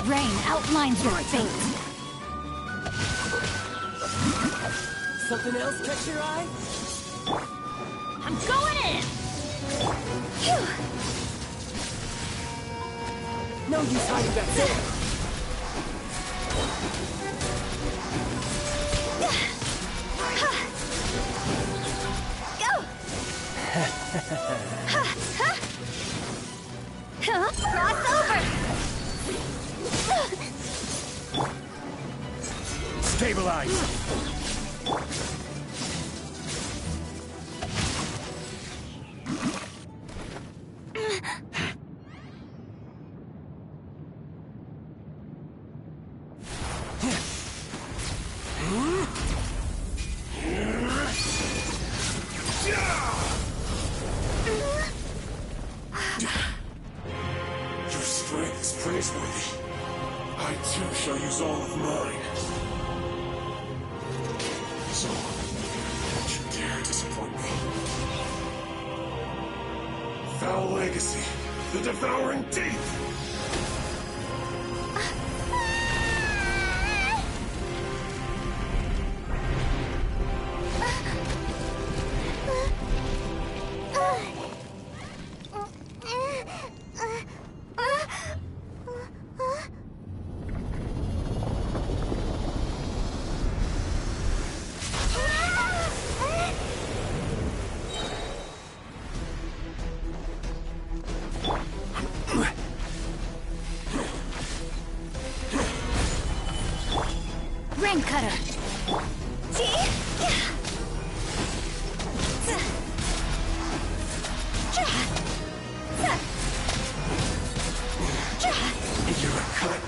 Rain outlines your fate. Something else catch your eye? I'm going in! Phew. No use hiding back there. Go! Cross over! Stabilize! Your strength is praiseworthy. I too shall use all of mine. So, don't you dare disappoint me. Foul legacy, the devouring deep! Ring cutter. You're a cut.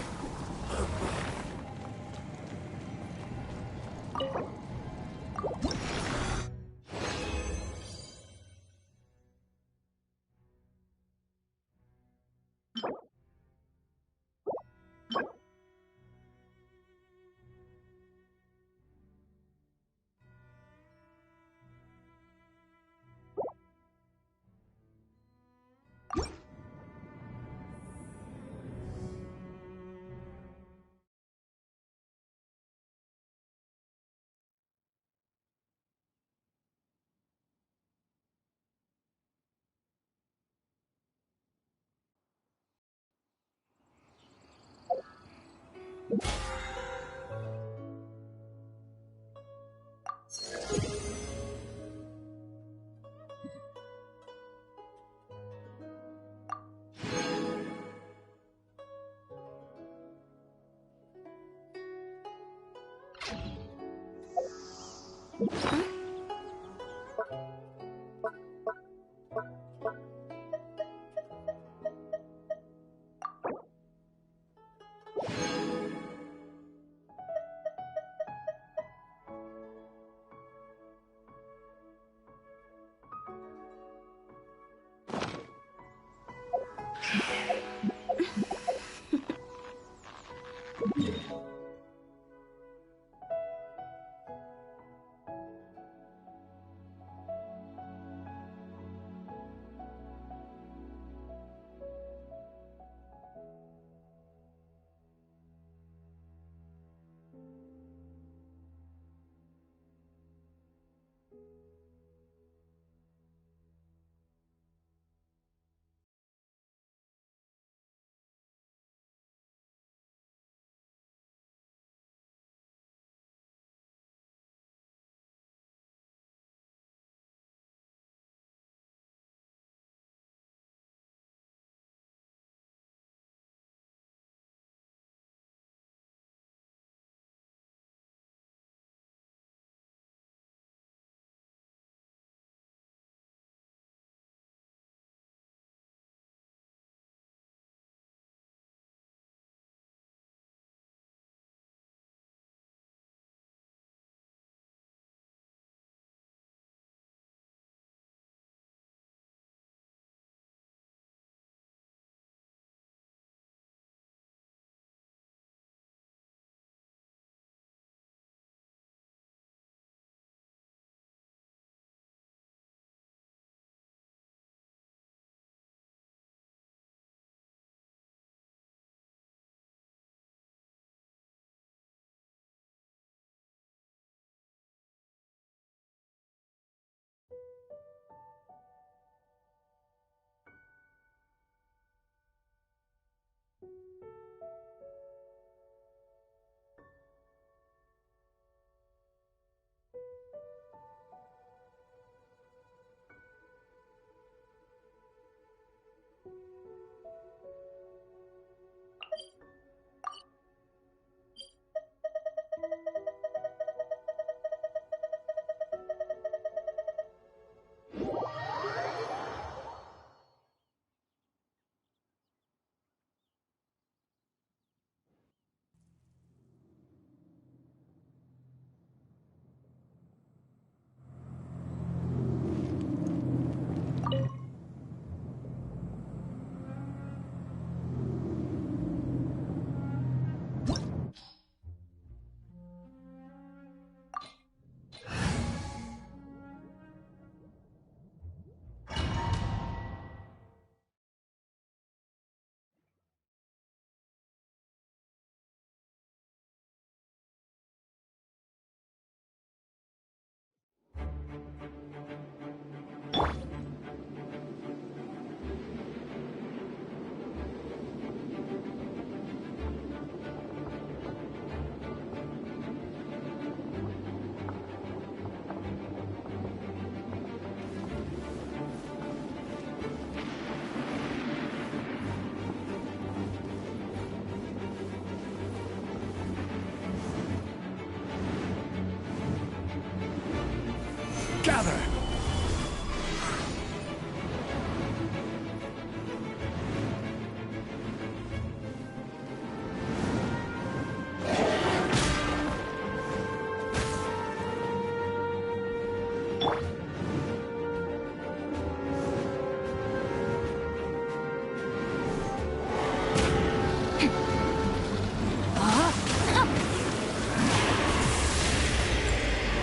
Gather!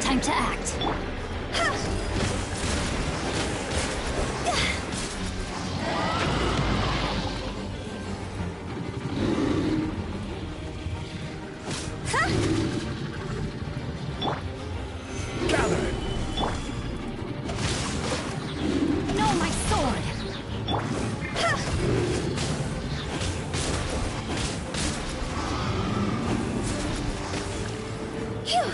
Time to act. No, my sword! Phew!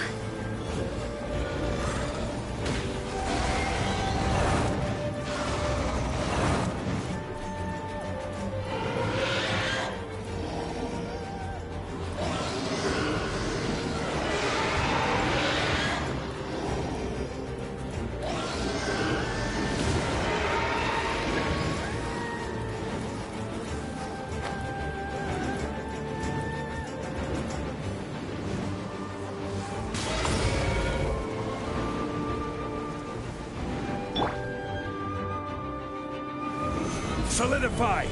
Solidify!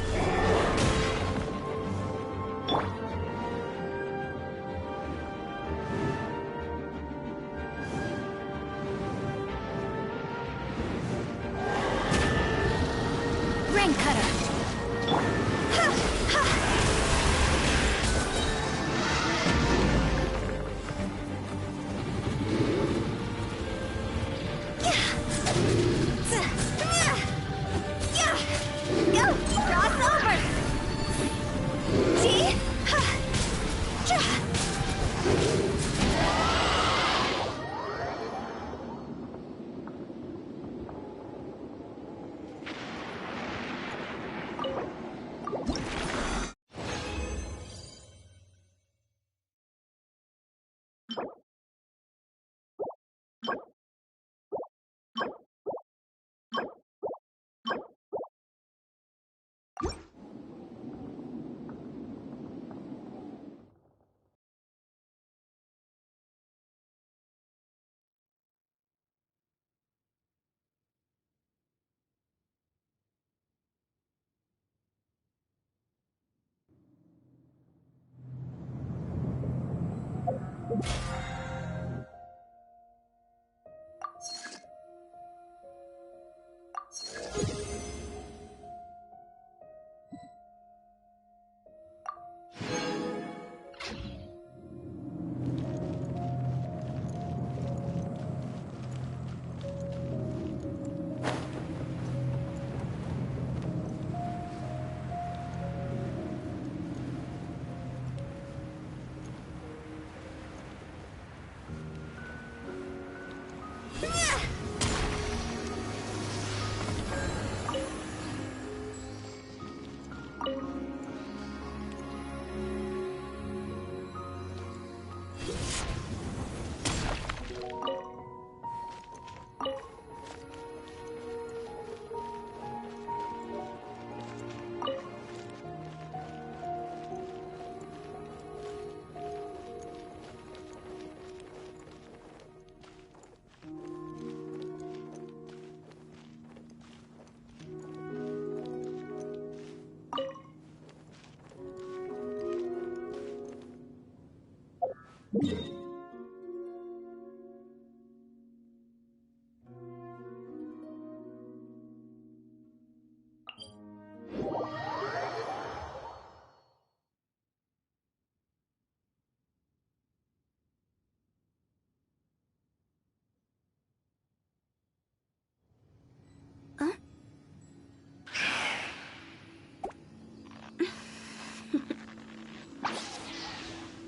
Rain cutter.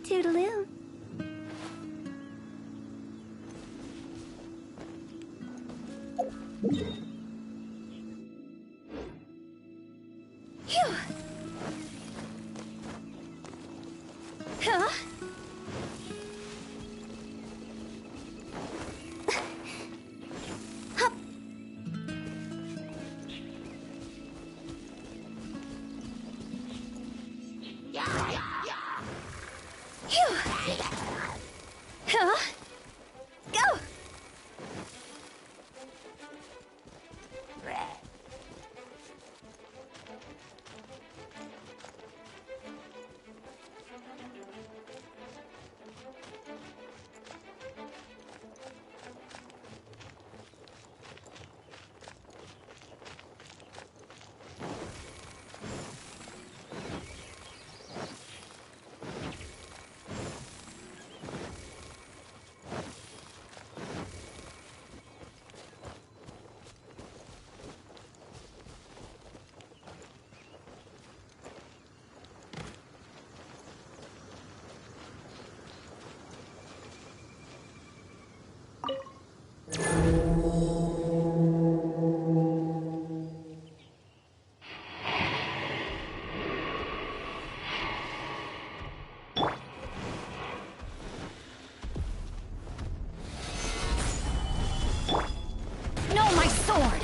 Toodaloo. Phew. Huh? Hup. Phew. Huh? Go! No, my sword!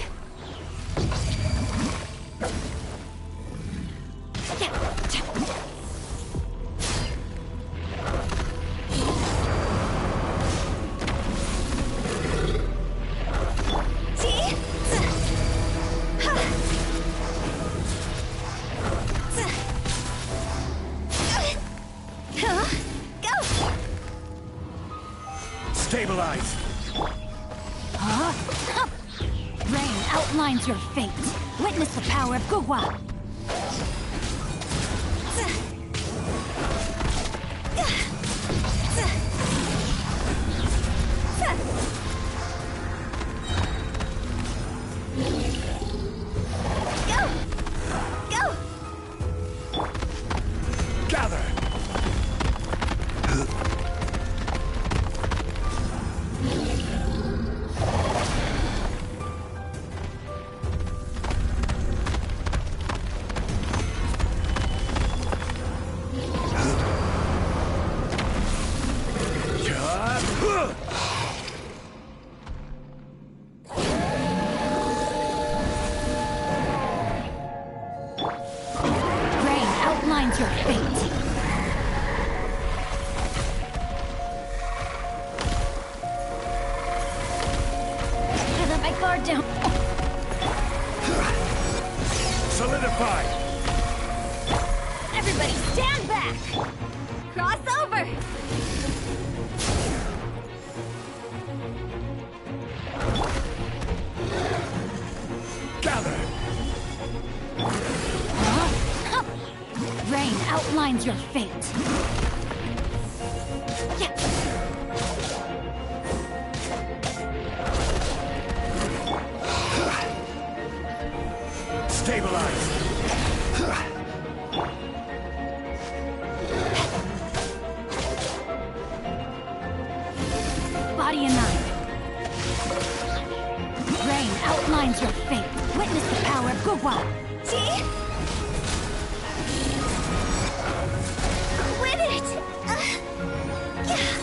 Go! Stabilize! Rain outlines your fate. Witness the power of Gugwa. Go! Go! Gather! Rain outlines your fate. I let my guard down. Solidify! Everybody stand back! Cross over! Gather! Rain outlines your fate. Yeah. Stabilize! Body and mind. Rain outlines your fate. Witness the power of Gugwa. See? Quit it! Yeah.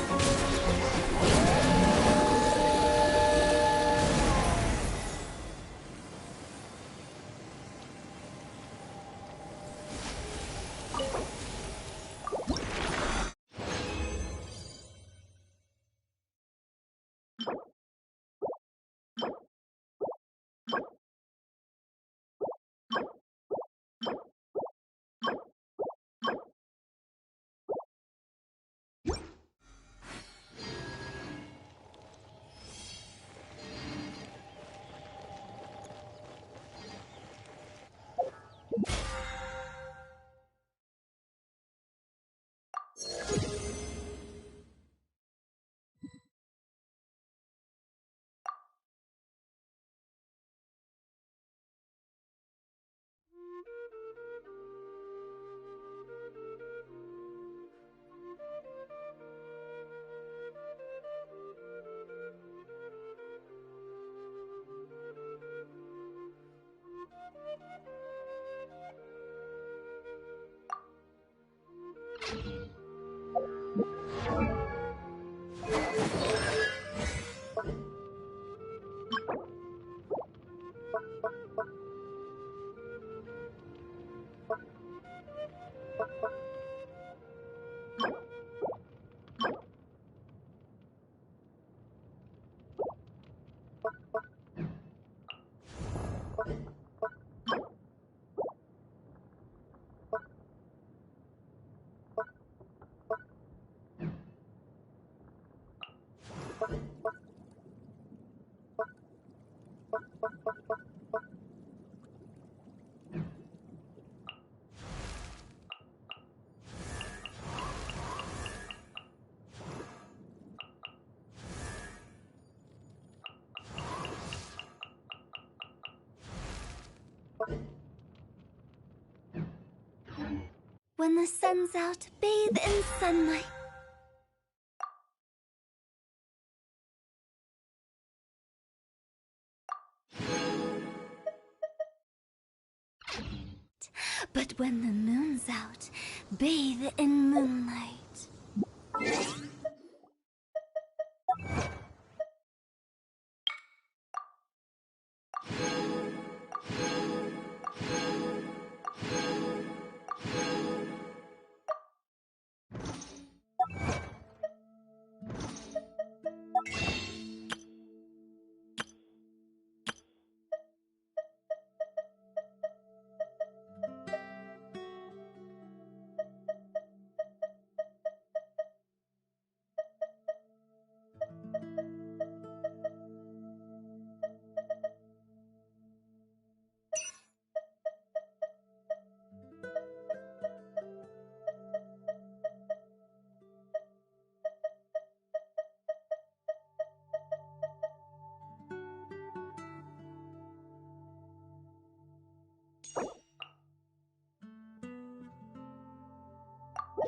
When the sun's out, bathe in sunlight. But when the moon's out, bathe in moonlight. You